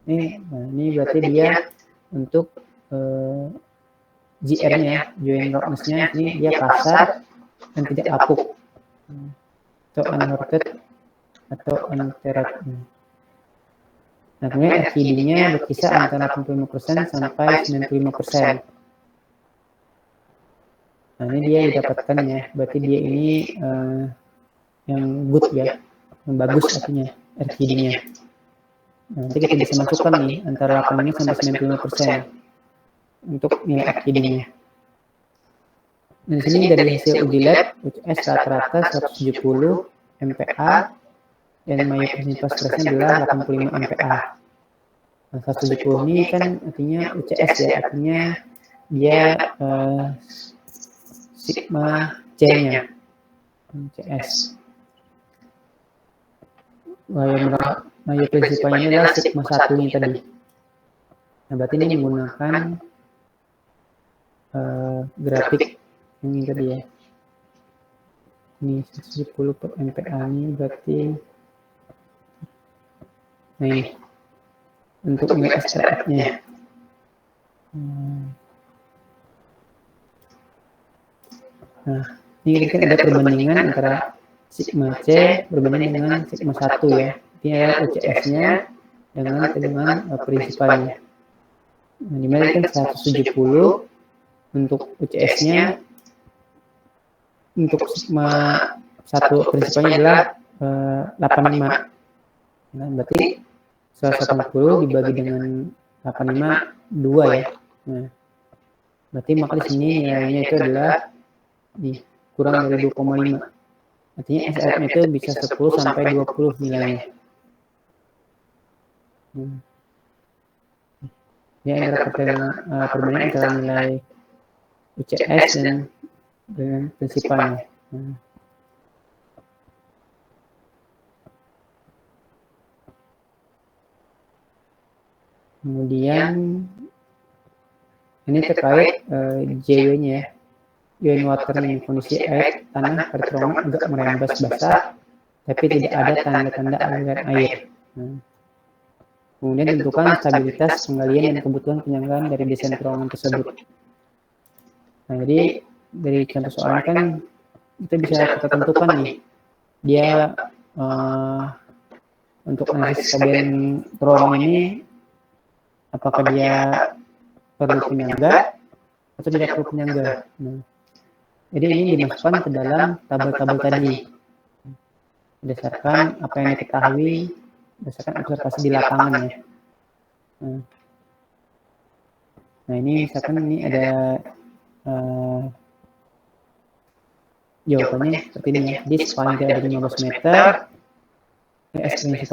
Ini berarti dia untuk JR-nya, joint roughness-nya ini dia kasar dan tidak lapuk, atau unhorted atau untered. Nah, kemudian RKD-nya berkisar antara 85% sampai 95%. Nah, ini dia didapatkan ya, berarti dia ini yang good ya, yang bagus artinya RKD-nya. Nah, nanti kita bisa masukkan nih antara 85 sampai 95% untuk nilai RKD-nya. Nah, di sini dari hasil uji lab, UCS rata-rata 170 MPa dan mayoritas stressnya adalah 85 MPa. Nah, 170 ini kan artinya UCS ya, artinya dia sigma C-nya UCS. Mayor prinsipalnya adalah sigma 1 ini tadi. Nah, berarti ini menggunakan grafik yang ini tadi ya. Ini 110 per MPa ini berarti, nah ini untuk nilai SRF-nya. Nah, ini kan ada perbandingan antara sigma C berbanding dengan sigma 1 ya. Ini adalah UCS-nya dengan tegangan prinsipalnya. Nah, dimana kan 170 untuk UCS-nya, untuk sigma 1 prinsipalnya adalah 85. Nah, berarti 180 dibagi dengan 85 2 ya. Nah, berarti maka di sini nilainya itu adalah kurang dari 2,5. Artinya SRF itu bisa 10 sampai 20 nilainya. Ini antara perbandingan antara nilai UCS dan dengan prinsipalnya. Kemudian ini terkait JW-nya ya. Join water ini kondisi air tanah pada terowongan agak merembes basah, tapi tidak ada tanda-tanda aliran air. Kemudian tentukan stabilitas penggalian dan kebutuhan penyanggaan dari desain terowongan tersebut. Nah, jadi dari contoh soalnya kan kita bisa kita tentukan nih, dia untuk analisis stabilan terowongan ini apakah dia perlu penyangga atau tidak perlu penyangga. Nah, jadi ini dimasukkan ke dalam tabel-tabel tadi berdasarkan apa yang diketahui, berdasarkan observasi di lapangan ya. Nah, ini misalkan ini ada jawabannya seperti ini ya. Di sepanjang ada 15 meter, S-nya 1,6,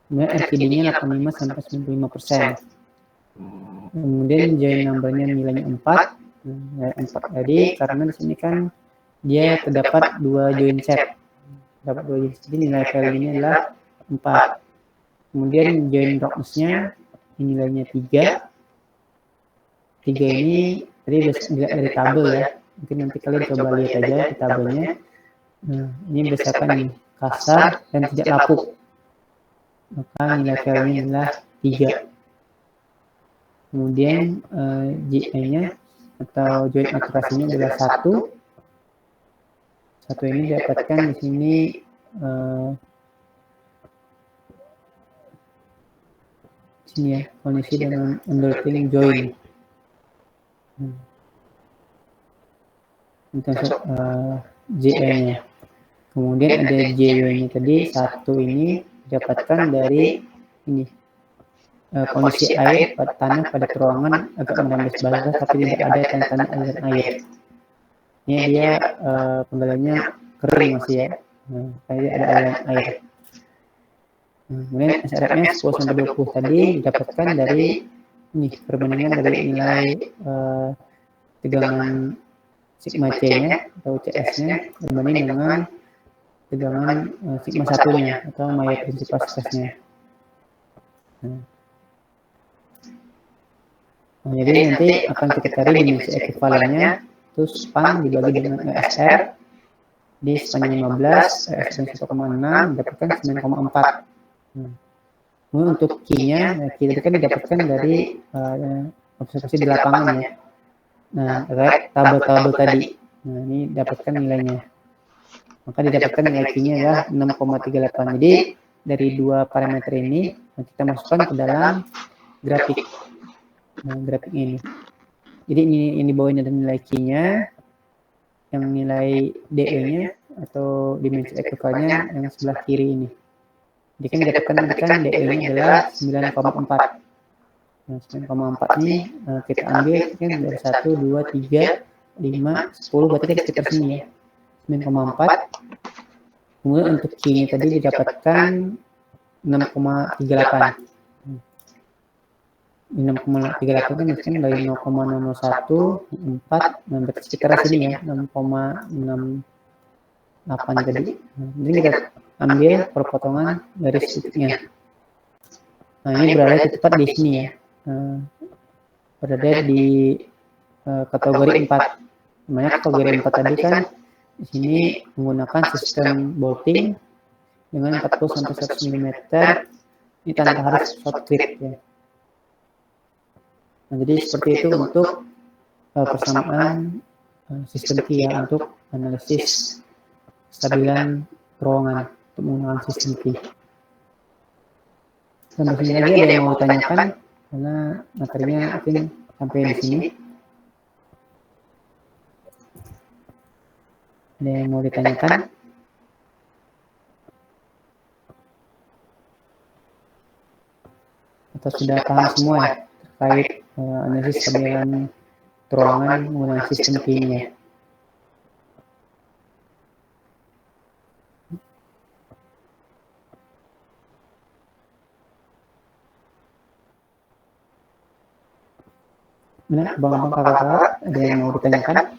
kemudian RTD-nya 85 sampai 95%. Kemudian join number-nya nilainya 4. Jadi karena di sini kan dia terdapat 2 join set. Dapat 2 join set, jadi nilai value-nya adalah 4. Kemudian join roughness-nya nilainya 3. 3 ini tadi dilihat dari tabel ya. Mungkin nanti kalian coba lihat aja di tabelnya. Nah, ini berdasarkan nih, kasar dan tidak lapuk. Maka nilai value-nya adalah 3. Kemudian GA-nya atau joint akurasinya adalah 1. 1 ini didapatkan di sini ya, kondisi dengan underlying joint. Untuk JE-nya. Kemudian ada JW-nya tadi, 1 ini didapatkan dari ini. Kondisi air pada tanah pada terowongan agak merembes basah tapi tidak ada tanda-tanda aliran air. Ini dia penggaliannya kering masih ya. Tadi ada aliran air. Kemudian SRF-nya 10 sampai 20 tadi didapatkan dari ini perbandingan dari nilai tegangan sigma C-nya atau CS-nya berbanding dengan tegangan sigma 1-nya atau Mayer principal stress-nya. Nah, jadi nanti akan kita cari dimensi ekuivalennya, terus span dibagi dengan ESR di spannya 15, ESR 1,6 didapatkan 9,4. Kemudian untuk Q-nya, Q itu kan didapatkan dari observasi di lapangan ya. Nah, tabel-tabel tadi, nah ini dapatkan nilainya. Maka didapatkan nilai Q-nya adalah 6,38. Jadi dari 2 parameter ini kita masukkan ke dalam grafik. Nah, grafik ini. Jadi ini di bawah ini ada nilai Q-nya, yang nilai DE-nya atau dimensi ekuivalennya yang sebelah kiri ini. Jadi kan didapatkan DE-nya adalah 9,4. Nah, 9,4 ini kita ambil kan dari 1, 2, 3, 5, 10, berarti sekitar sini ya. 9,4. Kemudian untuk Q-nya tadi didapatkan 6,38. 6,38 kan dari 0,014, nah berarti sekitar sini ya, 6,68 tadi. Jadi kita ambil perpotongan garis titiknya. Nah, ini berada tepat di sini ya. Berada di kategori 4. Namanya kategori 4 tadi kan di sini menggunakan sistem bolting dengan 40 sampai 100 mm. Ini tanpa harus short grip ya. Nah, jadi seperti itu untuk persamaan sistem key ya, untuk analisis kestabilan terowongan untuk menggunakan sistem key. Sampai sini lagi ada yang mau ditanyakan, karena materinya mungkin sampai di sini. Ada yang mau ditanyakan? Atau sudah paham semua ya terkait analisis kestabilan terowongan menggunakan sistem key-nya? Nah, abang-abang kakak-kakak, ada yang mau ditanyakan?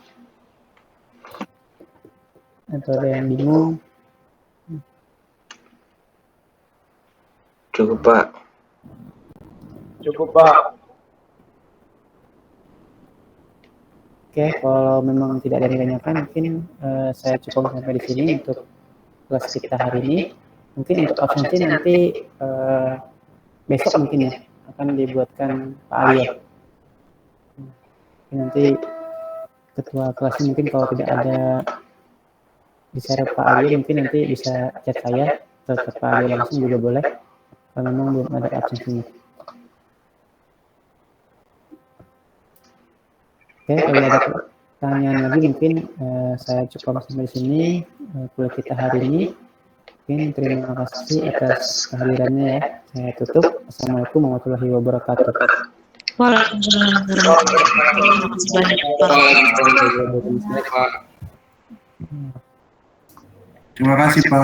Atau ada yang bingung? Cukup, Pak. Cukup, Pak. Oke, kalau memang tidak ada yang ditanyakan, mungkin saya cukup sampai di sini untuk kelas kita hari ini. Mungkin untuk absensi nanti besok mungkin ya akan dibuatkan Pak Alio. Nanti ketua kelasnya mungkin kalau tidak ada di share Pak Alio, mungkin nanti bisa chat saya atau chat Pak Alio langsung juga boleh kalau memang belum ada absensinya. Oke, kalau ada pertanyaan lagi mungkin saya cukup sampai di sini kuliah kita hari ini. Mungkin terima kasih atas kehadirannya ya. Saya tutup. Assalamualaikum warahmatullahi wabarakatuh. Waalaikumsalam warahmatullahi wabarakatuh. Terima kasih, Pak.